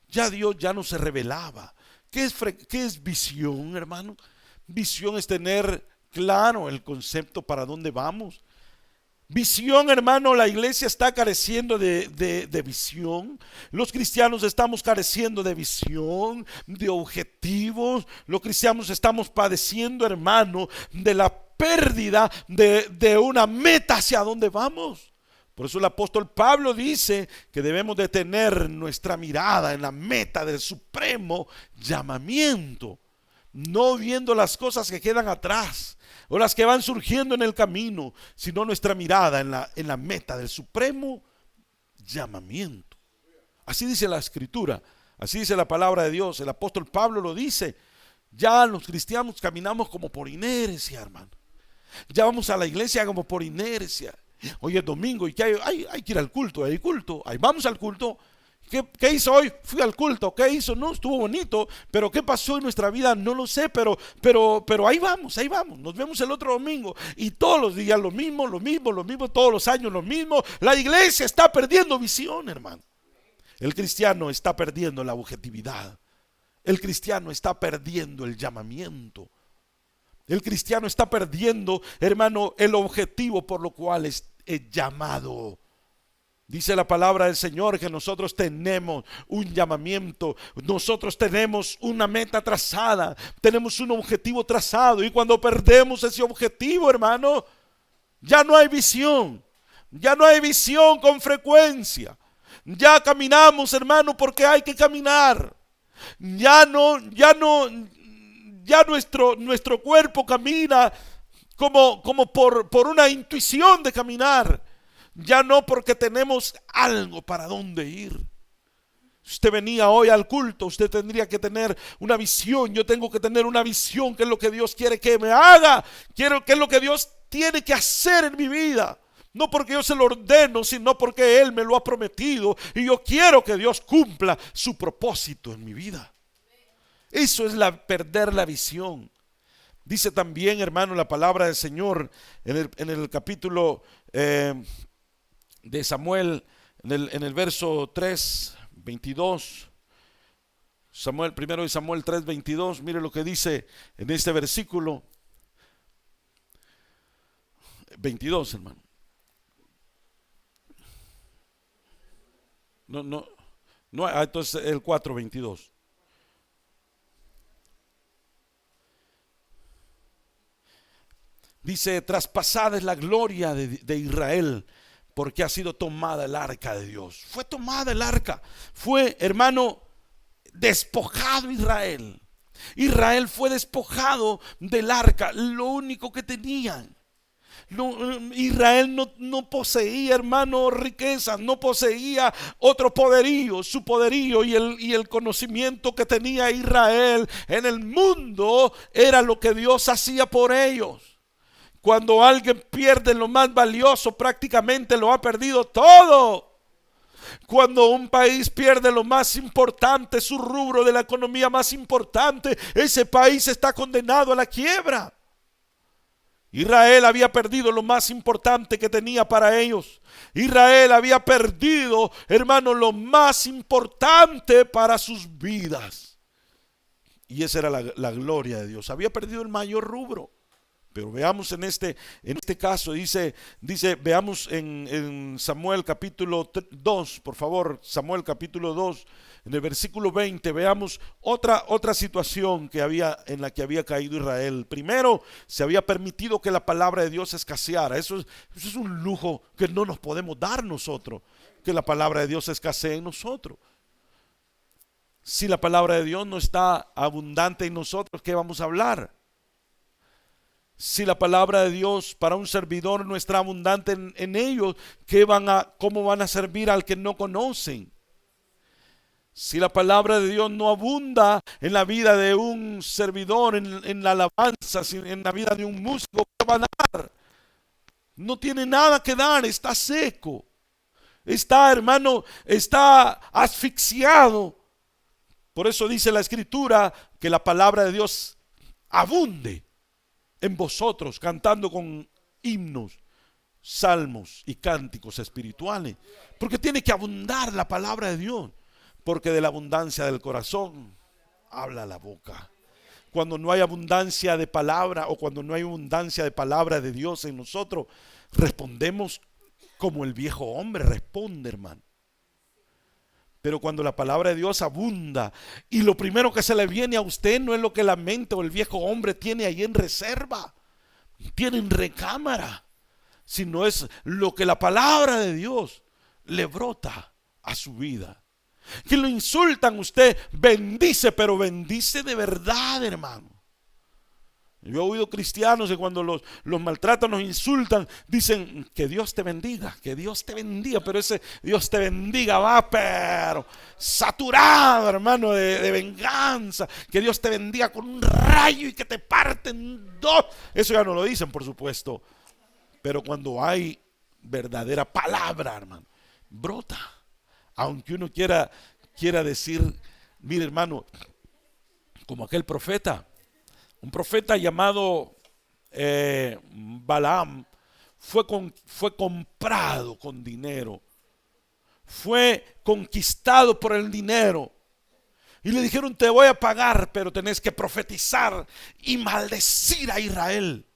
Ya Dios ya no se revelaba. ¿Qué es visión, hermano? Visión es tener claro el concepto para dónde vamos. Visión, hermano, la iglesia está careciendo de visión. Los cristianos estamos careciendo de visión, de objetivos. Los cristianos estamos padeciendo, hermano, de la pérdida de una meta hacia dónde vamos. Por eso el apóstol Pablo dice que debemos de tener nuestra mirada en la meta del supremo llamamiento, no viendo las cosas que quedan atrás o las que van surgiendo en el camino, sino nuestra mirada en la meta del supremo llamamiento. Así dice la escritura, así dice la palabra de Dios. El apóstol Pablo lo dice. Ya los cristianos caminamos como por inercia, hermano. Ya vamos a la iglesia como por inercia. Hoy es domingo y hay que ir al culto, hay culto, ahí vamos al culto. ¿Qué hizo hoy? Fui al culto. ¿Qué hizo? No, estuvo bonito, pero ¿qué pasó en nuestra vida? No lo sé, pero ahí vamos, nos vemos el otro domingo. Y todos los días lo mismo, todos los años lo mismo. La iglesia está perdiendo visión, hermano. El cristiano está perdiendo la objetividad. El cristiano está perdiendo el llamamiento. El cristiano está perdiendo, hermano, el objetivo por lo cual es llamado. Dice la palabra del Señor que nosotros tenemos un llamamiento, nosotros tenemos una meta trazada, tenemos un objetivo trazado, y cuando perdemos ese objetivo, hermano, ya no hay visión con frecuencia. Ya caminamos, hermano, porque hay que caminar. Ya nuestro cuerpo camina como por una intuición de caminar. Ya no porque tenemos algo para dónde ir. Si usted venía hoy al culto, usted tendría que tener una visión. Yo tengo que tener una visión, qué es lo que Dios quiere que me haga, qué es lo que Dios tiene que hacer en mi vida. No porque yo se lo ordeno, sino porque Él me lo ha prometido y yo quiero que Dios cumpla su propósito en mi vida. Eso es perder la visión. Dice también, hermano, la palabra del Señor en el capítulo de Samuel, en el verso 3, 22. Primero de Samuel 3, 22. Mire lo que dice en este versículo 22, hermano. No, entonces el 4, 22. Dice: traspasada es la gloria de Israel, porque ha sido tomada el arca de Dios. Fue tomada el arca. Fue, hermano, despojado Israel. Israel fue despojado del arca, lo único que tenían. Israel no poseía, hermano, riquezas, no poseía otro poderío. Su poderío y el conocimiento que tenía Israel en el mundo era lo que Dios hacía por ellos. Cuando alguien pierde lo más valioso, prácticamente lo ha perdido todo. Cuando un país pierde lo más importante, su rubro de la economía más importante, ese país está condenado a la quiebra. Israel había perdido lo más importante que tenía para ellos. Israel había perdido, hermano, lo más importante para sus vidas. Y esa era la gloria de Dios. Había perdido el mayor rubro. Pero veamos en este caso, dice veamos en Samuel capítulo 2, por favor, Samuel capítulo 2, en el versículo 20, veamos otra situación en la que había caído Israel. Primero, se había permitido que la palabra de Dios escaseara. Eso es un lujo que no nos podemos dar nosotros, que la palabra de Dios escasee en nosotros. Si la palabra de Dios no está abundante en nosotros, ¿qué vamos a hablar? Si la palabra de Dios para un servidor no está abundante en ellos, ¿cómo van a servir al que no conocen? Si la palabra de Dios no abunda en la vida de un servidor, en la alabanza, en la vida de un músico, ¿qué van a dar? No tiene nada que dar, está seco. Está, hermano, está asfixiado. Por eso dice la Escritura que la palabra de Dios abunde en vosotros, cantando con himnos, salmos y cánticos espirituales. Porque tiene que abundar la palabra de Dios. Porque de la abundancia del corazón habla la boca. Cuando no hay abundancia de palabra, o cuando no hay abundancia de palabra de Dios en nosotros, respondemos como el viejo hombre responde, hermano. Pero cuando la palabra de Dios abunda, y lo primero que se le viene a usted no es lo que la mente o el viejo hombre tiene ahí en reserva, tiene en recámara, sino es lo que la palabra de Dios le brota a su vida. Que lo insultan, usted bendice, pero bendice de verdad, hermano. Yo he oído cristianos que cuando los maltratan, los insultan, dicen que Dios te bendiga, pero ese Dios te bendiga va pero saturado, hermano, de venganza. Que Dios te bendiga con un rayo y que te parten dos. Eso ya no lo dicen, por supuesto. Pero cuando hay verdadera palabra, hermano, brota. Aunque uno quiera decir, mire, hermano, como aquel profeta. Un profeta llamado Balaam fue comprado con dinero, fue conquistado por el dinero. Y le dijeron: te voy a pagar, pero tenés que profetizar y maldecir a Israel.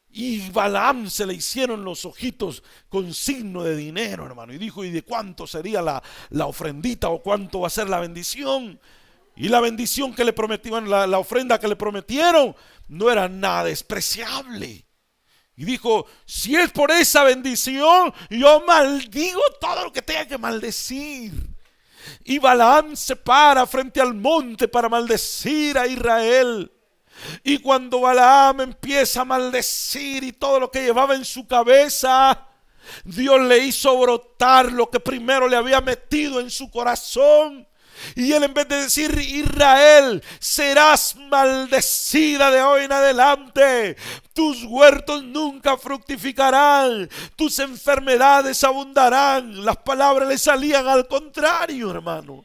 Y Balaam se le hicieron los ojitos con signo de dinero, hermano. Y dijo: ¿y de cuánto sería la ofrendita, o cuánto va a ser la bendición? Y la bendición que le prometieron, la ofrenda que le prometieron, no era nada despreciable. Y dijo: si es por esa bendición, yo maldigo todo lo que tenga que maldecir. Y Balaam se para frente al monte para maldecir a Israel. Y cuando Balaam empieza a maldecir y todo lo que llevaba en su cabeza, Dios le hizo brotar lo que primero le había metido en su corazón. Y él, en vez de decir: Israel, serás maldecida de hoy en adelante, tus huertos nunca fructificarán, tus enfermedades abundarán, las palabras le salían al contrario, hermano.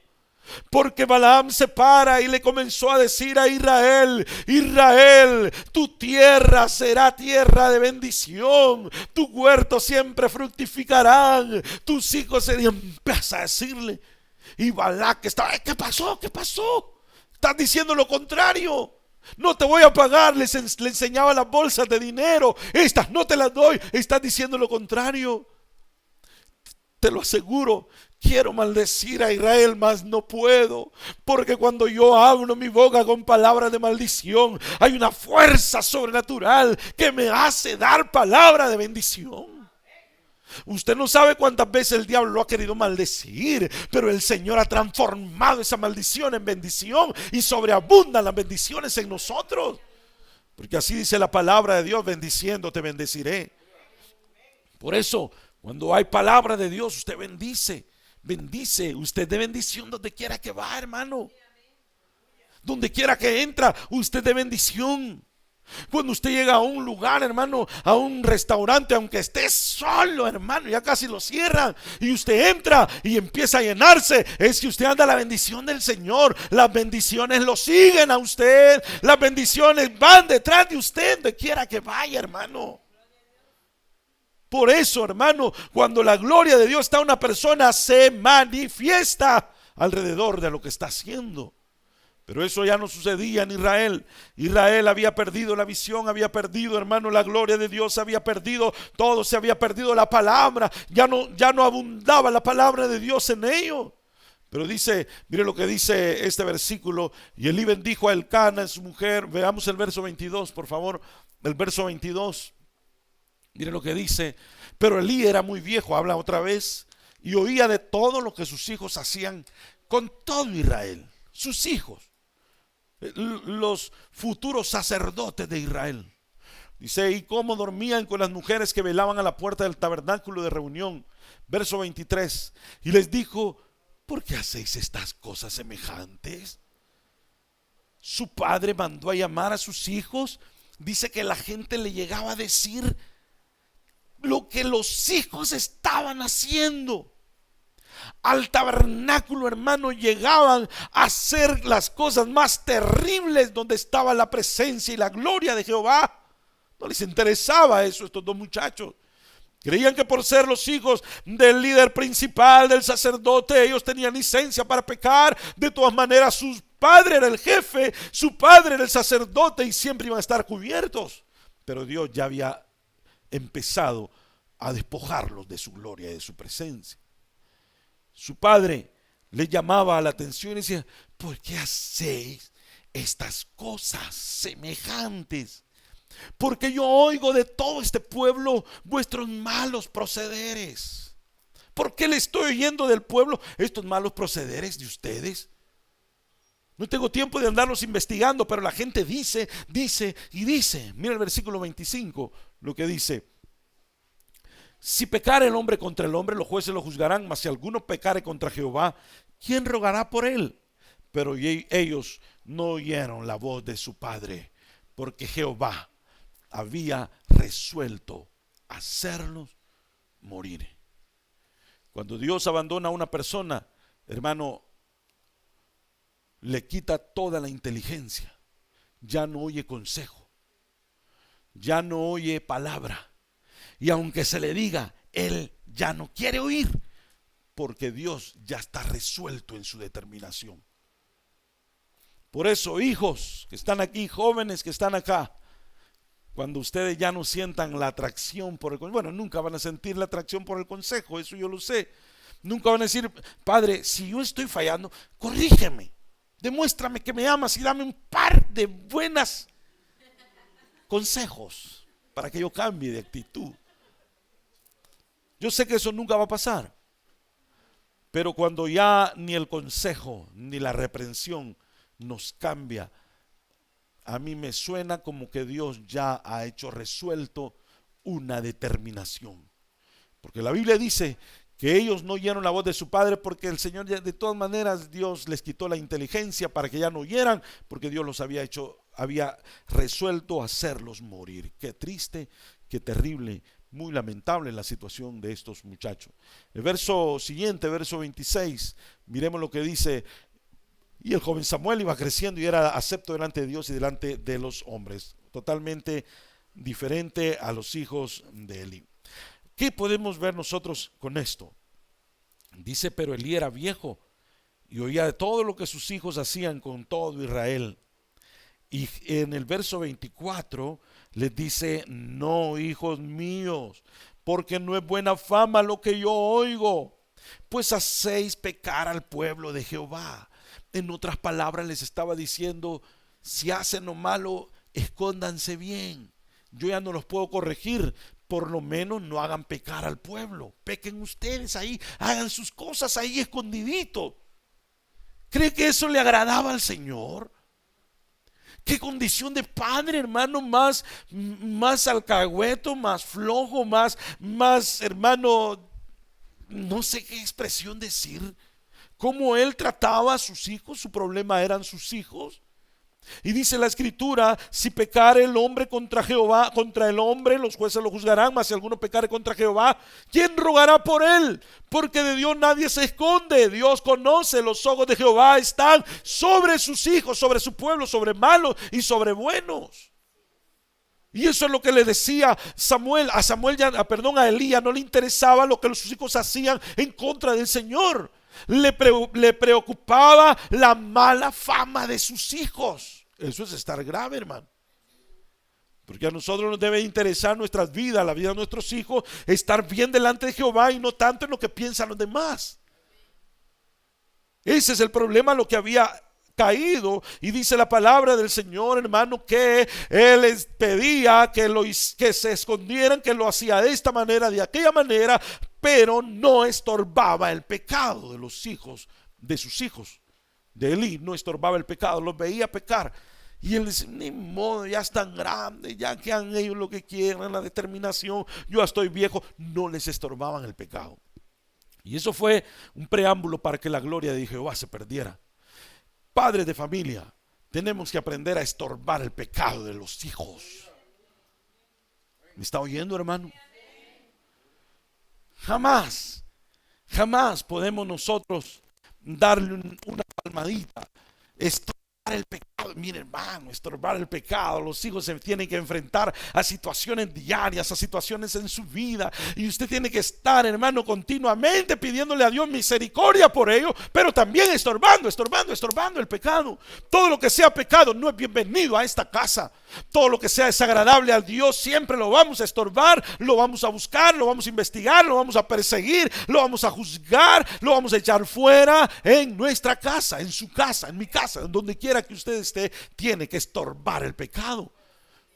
Porque Balaam se para y le comenzó a decir a Israel: Israel, tu tierra será tierra de bendición, tu huerto siempre fructificarán, tus hijos serían. Empieza a decirle. Y Balac estaba: ¿qué pasó? ¿Qué pasó? Estás diciendo lo contrario. No te voy a pagar. Le enseñaba las bolsas de dinero. Estas no te las doy. Estás diciendo lo contrario. Te lo aseguro, quiero maldecir a Israel, mas no puedo, porque cuando yo abro mi boca con palabras de maldición, hay una fuerza sobrenatural que me hace dar palabra de bendición. Usted no sabe cuántas veces el diablo lo ha querido maldecir, pero el Señor ha transformado esa maldición en bendición, y sobreabundan las bendiciones en nosotros, porque así dice la palabra de Dios: bendiciendo te bendeciré. Por eso, cuando hay palabra de Dios, usted bendice. Bendice, usted de bendición donde quiera que va, hermano. Donde quiera que entra, usted de bendición. Cuando usted llega a un lugar, hermano, a un restaurante, aunque esté solo, hermano, ya casi lo cierran, y usted entra y empieza a llenarse, es que usted anda la bendición del Señor. Las bendiciones lo siguen a usted, las bendiciones van detrás de usted donde quiera que vaya, hermano. Por eso, hermano, cuando la gloria de Dios está en una persona, se manifiesta alrededor de lo que está haciendo. Pero eso ya no sucedía en Israel. Israel había perdido la visión, había perdido, hermano, la gloria de Dios, había perdido todo, se había perdido la palabra, ya no abundaba la palabra de Dios en ellos. Pero dice, mire lo que dice este versículo: y Elí bendijo a Elcana, su mujer. Veamos el verso 22, por favor, el verso 22. Mire lo que dice: pero Elí era muy viejo, habla otra vez, y oía de todo lo que sus hijos hacían con todo Israel. Sus hijos, los futuros sacerdotes de Israel. Dice: y cómo dormían con las mujeres que velaban a la puerta del tabernáculo de reunión. Verso 23. Y les dijo: ¿por qué hacéis estas cosas semejantes? Su padre mandó a llamar a sus hijos. Dice que la gente le llegaba a decir lo que los hijos estaban haciendo. Al tabernáculo, hermano, llegaban a hacer las cosas más terribles, donde estaba la presencia y la gloria de Jehová. No les interesaba eso a estos dos muchachos. Creían que por ser los hijos del líder principal, del sacerdote, ellos tenían licencia para pecar. De todas maneras, su padre era el jefe, su padre era el sacerdote, y siempre iban a estar cubiertos. Pero Dios ya había empezado a despojarlos de su gloria y de su presencia. Su padre le llamaba la atención y decía: ¿por qué hacéis estas cosas semejantes? Porque yo oigo de todo este pueblo vuestros malos procederes. ¿Por qué le estoy oyendo del pueblo estos malos procederes de ustedes? No tengo tiempo de andarlos investigando, pero la gente dice y dice. Mira el versículo 25, lo que dice: si pecare el hombre contra el hombre, los jueces lo juzgarán, mas si alguno pecare contra Jehová, ¿quién rogará por él? Pero ellos no oyeron la voz de su padre, porque Jehová había resuelto hacerlos morir. Cuando Dios abandona a una persona, hermano, le quita toda la inteligencia. Ya no oye consejo, ya no oye palabra, y aunque se le diga, él ya no quiere oír, porque Dios ya está resuelto en su determinación. Por eso, hijos que están aquí, jóvenes que están acá, cuando ustedes ya no sientan la atracción por el consejo, bueno, nunca van a sentir la atracción por el consejo, eso yo lo sé. Nunca van a decir: padre, si yo estoy fallando, corrígeme, demuéstrame que me amas y dame un par de buenas consejos. para que yo cambie de actitud. Yo sé que eso nunca va a pasar, pero cuando ya ni el consejo ni la reprensión nos cambia, a mí me suena como que Dios ya ha hecho resuelto una determinación. Porque la Biblia dice que ellos no oyeron la voz de su padre porque el Señor, de todas maneras, Dios les quitó la inteligencia para que ya no oyeran, porque Dios los había resuelto hacerlos morir. Qué triste, qué terrible, muy lamentable la situación de estos muchachos. El verso siguiente, verso 26, miremos lo que dice. Y el joven Samuel iba creciendo y era acepto delante de Dios y delante de los hombres, totalmente diferente a los hijos de Elí. ¿Qué podemos ver nosotros con esto? Dice, pero Elí era viejo y oía de todo lo que sus hijos hacían con todo Israel. Y en el verso 24 les dice, no, hijos míos, porque no es buena fama lo que yo oigo, pues hacéis pecar al pueblo de Jehová. En otras palabras les estaba diciendo, si hacen lo malo, escóndanse bien. Yo ya no los puedo corregir, por lo menos no hagan pecar al pueblo. Pequen ustedes ahí, hagan sus cosas ahí escondidito. ¿Cree que eso le agradaba al Señor? Qué condición de padre, hermano, más alcahueto, más flojo, más, hermano, no sé qué expresión decir. Cómo él trataba a sus hijos, su problema eran sus hijos. Y dice la escritura, si pecare el hombre contra Jehová, contra el hombre, los jueces lo juzgarán, mas si alguno pecare contra Jehová, ¿quién rogará por él? Porque de Dios nadie se esconde, Dios conoce, los ojos de Jehová están sobre sus hijos, sobre su pueblo, sobre malos y sobre buenos. Y eso es lo que le decía Samuel, a Elías no le interesaba lo que sus hijos hacían en contra del Señor. Le preocupaba la mala fama de sus hijos. Eso es estar grave, hermano. Porque a nosotros nos debe interesar nuestras vidas, la vida de nuestros hijos, estar bien delante de Jehová y no tanto en lo que piensan los demás. Ese es el problema, lo que había caído. Y dice la palabra del Señor, hermano, que Él les pedía que se escondieran, que lo hacía de esta manera, de aquella manera, pero no estorbaba el pecado de los hijos, de sus hijos, de Elí, no estorbaba el pecado, los veía pecar. Y él dice, ni modo, ya están grandes, ya que hagan ellos lo que quieran, la determinación, yo estoy viejo. No les estorbaban el pecado. Y eso fue un preámbulo para que la gloria de Jehová se perdiera. Padres de familia, tenemos que aprender a estorbar el pecado de los hijos. ¿Me está oyendo, hermano? Jamás podemos nosotros darle una palmadita, estorbar el pecado. Mire, hermano, estorbar el pecado. Los hijos se tienen que enfrentar a situaciones diarias, a situaciones en su vida, y usted tiene que estar, hermano, continuamente pidiéndole a Dios misericordia por ello, pero también estorbando el pecado. Todo lo que sea pecado no es bienvenido a esta casa. Todo lo que sea desagradable a Dios siempre lo vamos a estorbar, lo vamos a buscar, lo vamos a investigar, lo vamos a perseguir, lo vamos a juzgar, lo vamos a echar fuera en nuestra casa, en su casa, en mi casa, en donde quiera que usted esté. Tiene que estorbar el pecado,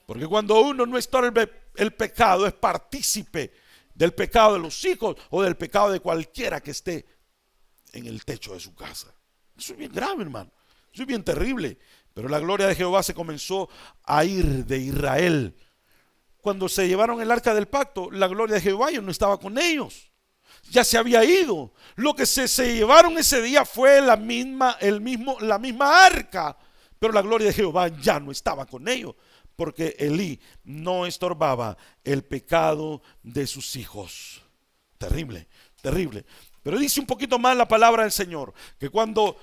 porque cuando uno no estorba el pecado, es partícipe del pecado de los hijos o del pecado de cualquiera que esté en el techo de su casa. Eso es bien grave, hermano, eso es bien terrible. Pero la gloria de Jehová se comenzó a ir de Israel. Cuando se llevaron el arca del pacto, la gloria de Jehová ya no estaba con ellos, ya se había ido. Lo que se llevaron ese día fue la misma arca, pero la gloria de Jehová ya no estaba con ellos, porque Elí no estorbaba el pecado de sus hijos. Terrible, terrible. Pero dice un poquito más la palabra del Señor, que cuando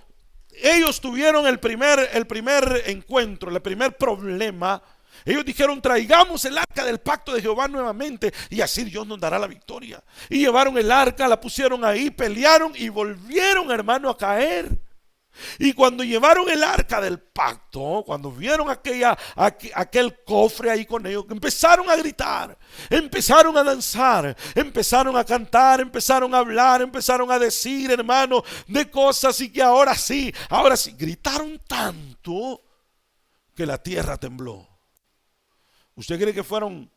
ellos tuvieron el primer encuentro, el primer problema, ellos dijeron, traigamos el arca del pacto de Jehová nuevamente y así Dios nos dará la victoria. Y llevaron el arca, la pusieron ahí, pelearon y volvieron, hermano, a caer. Y cuando llevaron el arca del pacto, cuando vieron aquel cofre ahí con ellos, empezaron a gritar, empezaron a danzar, empezaron a cantar, empezaron a hablar, empezaron a decir, hermano, de cosas, y que ahora sí, gritaron tanto que la tierra tembló. ¿Usted cree que fueron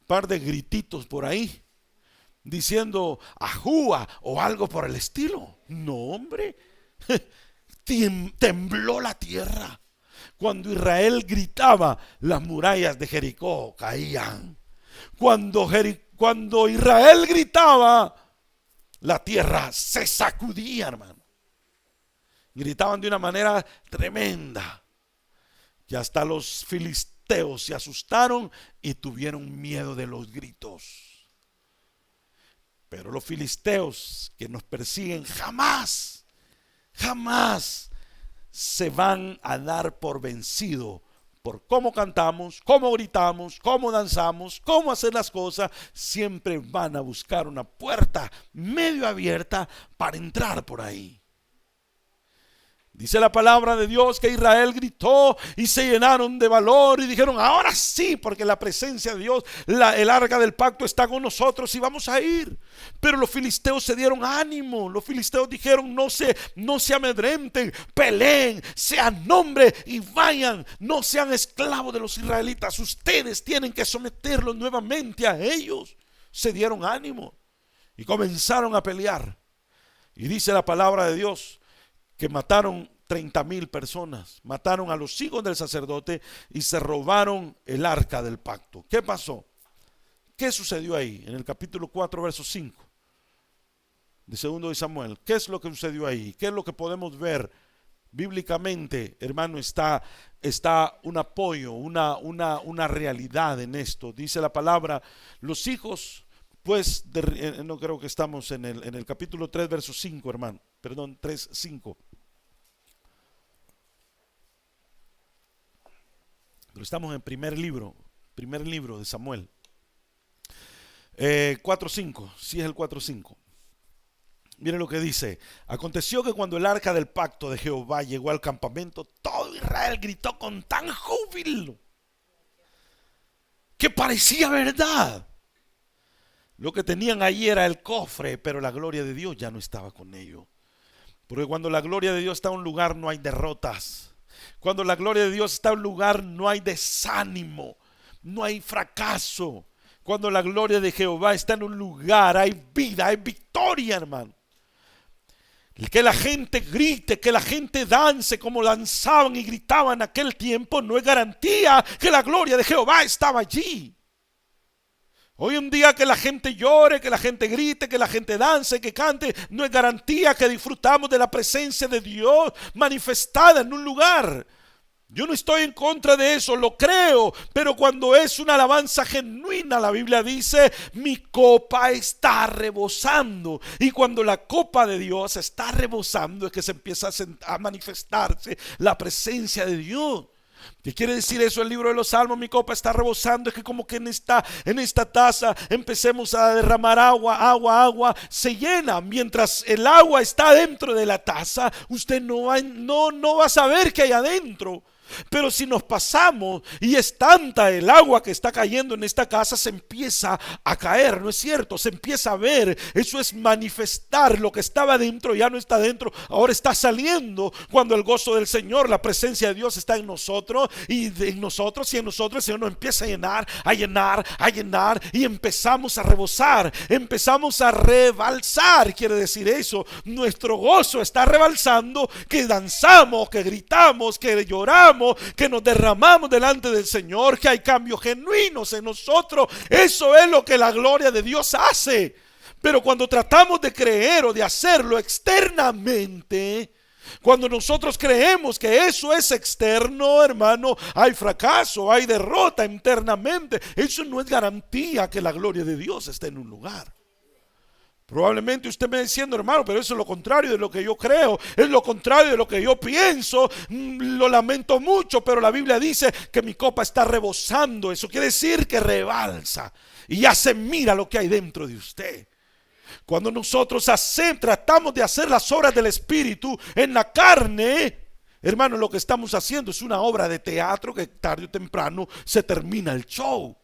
par de grititos por ahí, diciendo ajúa o algo por el estilo. No, hombre, tembló la tierra. Cuando Israel gritaba, las murallas de Jericó caían. Cuando Israel gritaba, la tierra se sacudía, hermano. Gritaban de una manera tremenda, que hasta los filisteos se asustaron y tuvieron miedo de los gritos. Pero los filisteos que nos persiguen jamás se van a dar por vencido por cómo cantamos, cómo gritamos, cómo danzamos, cómo hacer las cosas. Siempre van a buscar una puerta medio abierta para entrar por ahí. Dice la palabra de Dios que Israel gritó y se llenaron de valor y dijeron: ahora sí, porque la presencia de Dios, el arca del pacto está con nosotros y vamos a ir. Pero los filisteos se dieron ánimo. Los filisteos dijeron: no se amedrenten, peleen, sean hombres y vayan, no sean esclavos de los israelitas. Ustedes tienen que someterlos nuevamente a ellos. Se dieron ánimo y comenzaron a pelear. Y dice la palabra de Dios que mataron 30,000 personas, mataron a los hijos del sacerdote y se robaron el arca del pacto. ¿Qué pasó? ¿Qué sucedió ahí? En el capítulo 4, verso 5 de segundo de Samuel. ¿Qué es lo que sucedió ahí? ¿Qué es lo que podemos ver bíblicamente? Hermano, está un apoyo, una realidad en esto. Dice la palabra, los hijos, pues, no creo que estamos en el capítulo 3, verso 5, hermano. Perdón, 3, 5. Pero estamos en primer libro de Samuel. 4:5, sí es el 4:5. Miren lo que dice: aconteció que cuando el arca del pacto de Jehová llegó al campamento, todo Israel gritó con tan júbilo que parecía verdad. Lo que tenían allí era el cofre, pero la gloria de Dios ya no estaba con ellos. Porque cuando la gloria de Dios está en un lugar, no hay derrotas. Cuando la gloria de Dios está en un lugar, no hay desánimo, no hay fracaso. Cuando la gloria de Jehová está en un lugar, hay vida, hay victoria, hermano. Que la gente grite, que la gente dance como danzaban y gritaban en aquel tiempo, no es garantía que la gloria de Jehová estaba allí. Hoy en día que la gente llore, que la gente grite, que la gente dance, que cante, no es garantía que disfrutamos de la presencia de Dios manifestada en un lugar. Yo no estoy en contra de eso, lo creo, pero cuando es una alabanza genuina, la Biblia dice: mi copa está rebosando. Y cuando la copa de Dios está rebosando, es que se empieza a manifestarse la presencia de Dios. ¿Qué quiere decir eso? El libro de los Salmos: mi copa está rebosando. Es que como que en esta taza empecemos a derramar agua, se llena. Mientras el agua está dentro de la taza, usted no va a saber qué hay adentro. Pero si nos pasamos y es tanta el agua que está cayendo en esta casa, se empieza a caer, ¿no es cierto? Se empieza a ver. Eso es manifestar lo que estaba dentro, ya no está dentro, ahora está saliendo. Cuando el gozo del Señor, la presencia de Dios está en nosotros, y en nosotros el Señor nos empieza a llenar y empezamos a rebosar, empezamos a rebalsar. Quiere decir eso, nuestro gozo está rebalsando, que danzamos, que gritamos, que lloramos, que nos derramamos delante del Señor, que hay cambios genuinos en nosotros. Eso es lo que la gloria de Dios hace. Pero cuando tratamos de creer o de hacerlo externamente, cuando nosotros creemos que eso es externo, hermano, hay fracaso, hay derrota internamente. Eso no es garantía que la gloria de Dios esté en un lugar. Probablemente usted me está diciendo: hermano, pero eso es lo contrario de lo que yo creo, es lo contrario de lo que yo pienso. Lo lamento mucho, pero la Biblia dice que mi copa está rebosando. Eso quiere decir que rebalsa y ya se mira lo que hay dentro de usted. Cuando nosotros tratamos de hacer las obras del Espíritu en la carne, hermano, lo que estamos haciendo es una obra de teatro que tarde o temprano se termina el show.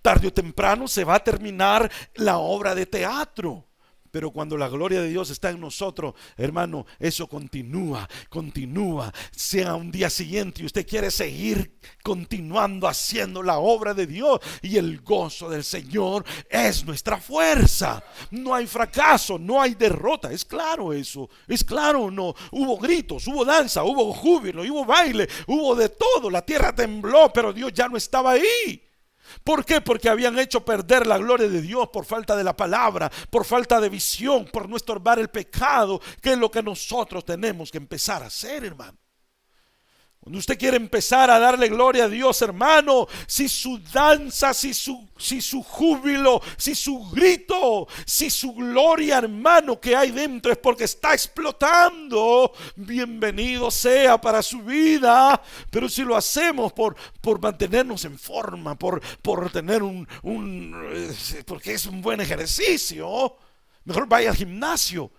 Tarde o temprano se va a terminar la obra de teatro. Pero cuando la gloria de Dios está en nosotros, hermano, eso continúa, continúa. Sea un día siguiente y usted quiere seguir continuando haciendo la obra de Dios, y el gozo del Señor es nuestra fuerza. No hay fracaso, no hay derrota. Es claro eso, es claro. No, hubo gritos, hubo danza, hubo júbilo, hubo baile, hubo de todo. La tierra tembló, pero Dios ya no estaba ahí. ¿Por qué? Porque habían hecho perder la gloria de Dios por falta de la palabra, por falta de visión, por no estorbar el pecado, que es lo que nosotros tenemos que empezar a hacer, hermano. Cuando usted quiere empezar a darle gloria a Dios, hermano, si su danza, si su júbilo, si su grito, si su gloria, hermano, que hay dentro es porque está explotando, bienvenido sea para su vida. Pero si lo hacemos por mantenernos en forma, por tener porque es un buen ejercicio, mejor vaya al gimnasio.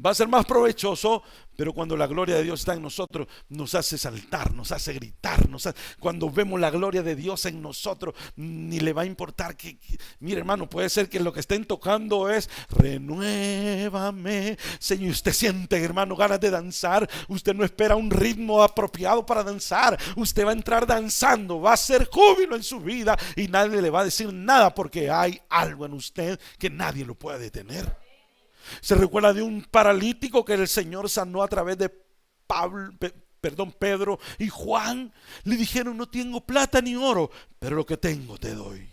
Va a ser más provechoso. Pero cuando la gloria de Dios está en nosotros, nos hace saltar, nos hace gritar, cuando vemos la gloria de Dios en nosotros, ni le va a importar mire, hermano, puede ser que lo que estén tocando es renuévame, Señor. Usted siente, hermano, ganas de danzar. Usted no espera un ritmo apropiado para danzar. Usted va a entrar danzando, va a ser júbilo en su vida, y nadie le va a decir nada, porque hay algo en usted que nadie lo puede detener. Se recuerda de un paralítico que el Señor sanó a través de Pedro y Juan. Le dijeron: no tengo plata ni oro, pero lo que tengo te doy.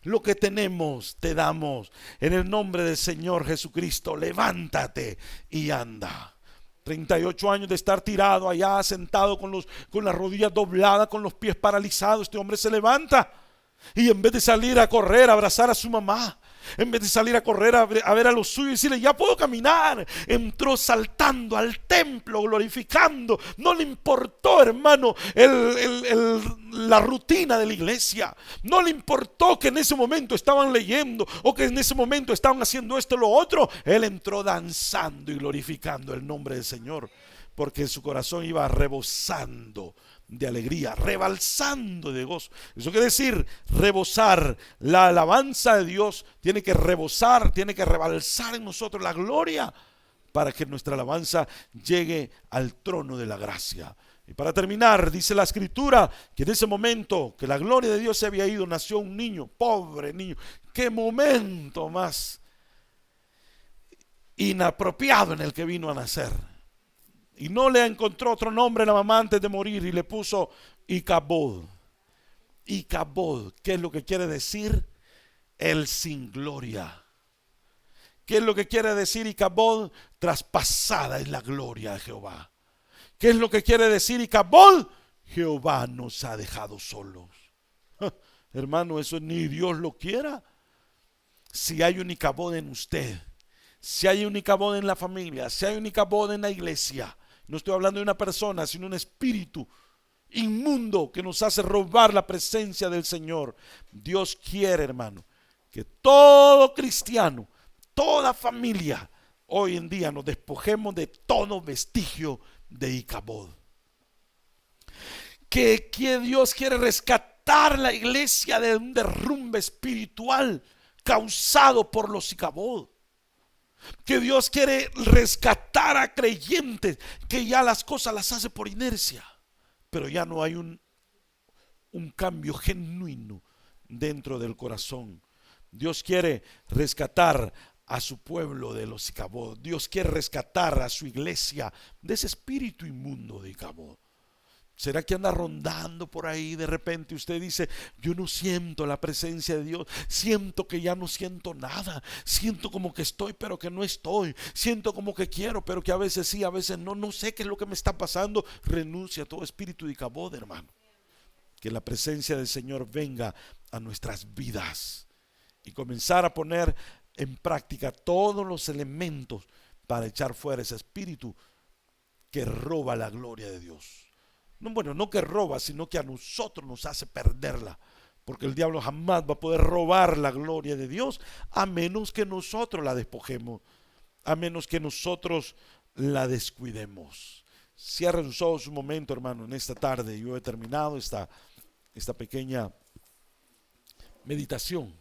Lo que tenemos te damos. En el nombre del Señor Jesucristo, levántate y anda. 38 años de estar tirado allá, sentado con las rodillas dobladas, con los pies paralizados. Este hombre se levanta, y en vez de salir a correr, a abrazar a su mamá, en vez de salir a correr a ver a los suyos y decirle: ya puedo caminar, entró saltando al templo, glorificando. No le importó, hermano, la rutina de la iglesia. No le importó que en ese momento estaban leyendo, o que en ese momento estaban haciendo esto o lo otro. Él entró danzando y glorificando el nombre del Señor, porque su corazón iba rebosando de alegría, rebalsando de gozo. Eso quiere decir rebosar. La alabanza de Dios tiene que rebosar, tiene que rebalsar en nosotros la gloria, para que nuestra alabanza llegue al trono de la gracia. Y para terminar, dice la escritura que en ese momento que la gloria de Dios se había ido, nació un niño, pobre niño. Qué momento más inapropiado en el que vino a nacer. Y no le encontró otro nombre a la mamá antes de morir, y le puso Icabod. Icabod, ¿qué es lo que quiere decir? El sin gloria. ¿Qué es lo que quiere decir Icabod? Traspasada es la gloria de Jehová. ¿Qué es lo que quiere decir Icabod? Jehová nos ha dejado solos. Hermano, eso ni Dios lo quiera. Si hay un Icabod en usted, si hay un Icabod en la familia, si hay un Icabod en la iglesia, no estoy hablando de una persona, sino un espíritu inmundo que nos hace robar la presencia del Señor. Dios quiere, hermano, que todo cristiano, toda familia, hoy en día nos despojemos de todo vestigio de Icabod. Que Dios quiere rescatar la iglesia de un derrumbe espiritual causado por los Icabod. Que Dios quiere rescatar a creyentes que ya las cosas las hace por inercia, pero ya no hay un cambio genuino dentro del corazón. Dios quiere rescatar a su pueblo de los Icabod. Dios quiere rescatar a su iglesia de ese espíritu inmundo de Icabod. ¿Será que anda rondando por ahí? De repente usted dice: yo no siento la presencia de Dios, siento que ya no siento nada, siento como que estoy pero que no estoy, siento como que quiero pero que a veces sí, a veces no, no sé qué es lo que me está pasando. Renuncia a todo espíritu de Icabod, hermano. Que la presencia del Señor venga a nuestras vidas y comenzar a poner en práctica todos los elementos para echar fuera ese espíritu que roba la gloria de Dios. No, bueno, no que roba, sino que a nosotros nos hace perderla, porque el diablo jamás va a poder robar la gloria de Dios a menos que nosotros la despojemos, a menos que nosotros la descuidemos. Cierren sus ojos un momento, hermano, en esta tarde. Yo he terminado esta pequeña meditación.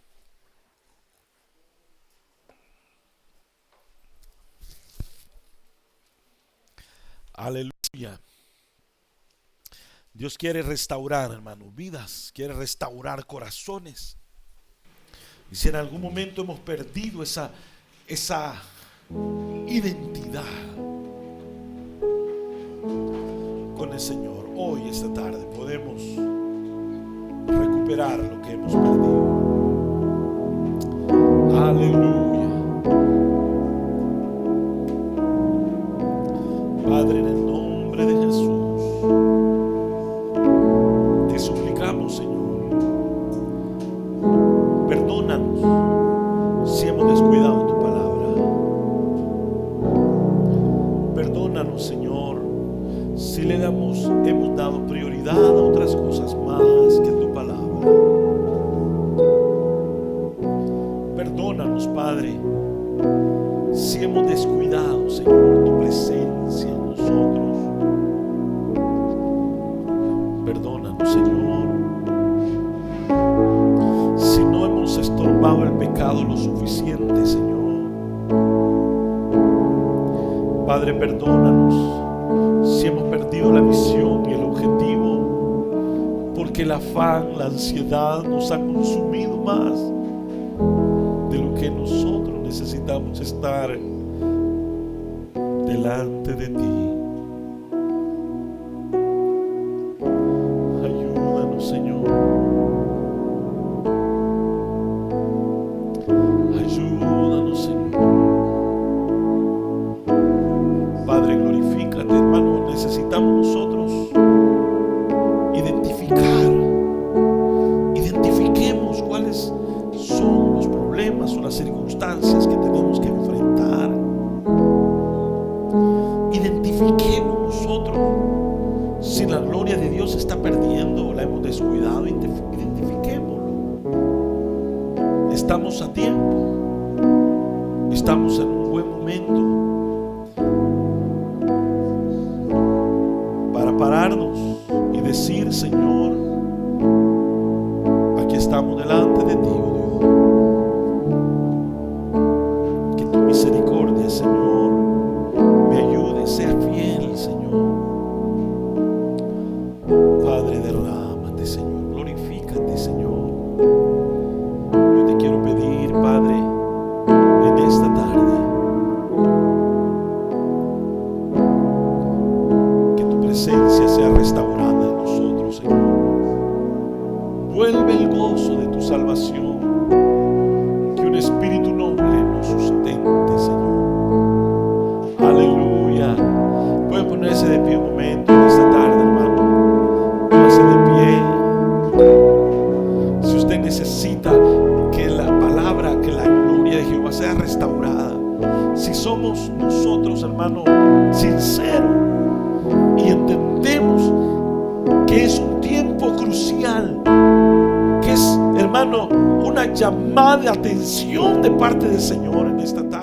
Aleluya. Dios quiere restaurar, hermano, vidas, quiere restaurar corazones. Y si en algún momento hemos perdido esa identidad con el Señor, hoy, esta tarde, podemos recuperar lo que hemos perdido. Aleluya. Padre, en el nombre de Jesús, te suplicamos, Señor, perdónanos si hemos descuidado tu palabra. Perdónanos, Señor, si hemos dado prioridad a otras cosas más que tu palabra. Perdónanos, Padre, si hemos descuidado, Señor, tu presencia en nosotros. Perdónanos, Señor, si no hemos estorbado el pecado lo suficiente, Señor. Padre, perdónanos si hemos perdido la visión y el objetivo, porque el afán, la ansiedad nos ha consumido más de lo que nosotros necesitamos estar delante de ti. Ayúdanos, Señor. Ayúdanos, Señor. Padre, glorifícate, hermano. Necesitamos nosotros identifiquemos cuáles son los problemas o las circunstancias que tenemos que enfrentar. Identifiquemos nosotros si la gloria de Dios se está perdiendo o la hemos descuidado. Identifiquémoslo. Estamos a tiempo, estamos en un buen momento para pararnos y decir: Señor, aquí estamos delante de ti, oh Dios. Que tu misericordia, Señor, me ayude, sea fiel, Señor. Padre, derrámate, Señor, glorifícate, Señor. Yo te quiero pedir, Padre, en esta tarde, que tu presencia sea restaurada en nosotros, Señor. Vuelve el gozo de tu salvación, que un espíritu noble nos sustente, Señor. Aleluya. Pueden ponerse de pie un momento en esta tarde, hermano. Póngase de pie. Si usted necesita que la palabra, que la gloria de Jehová sea restaurada, si somos nosotros, hermano, sinceros y entendemos que es un tiempo crucial, que es, hermano, una llamada de atención de parte del Señor en esta tarde.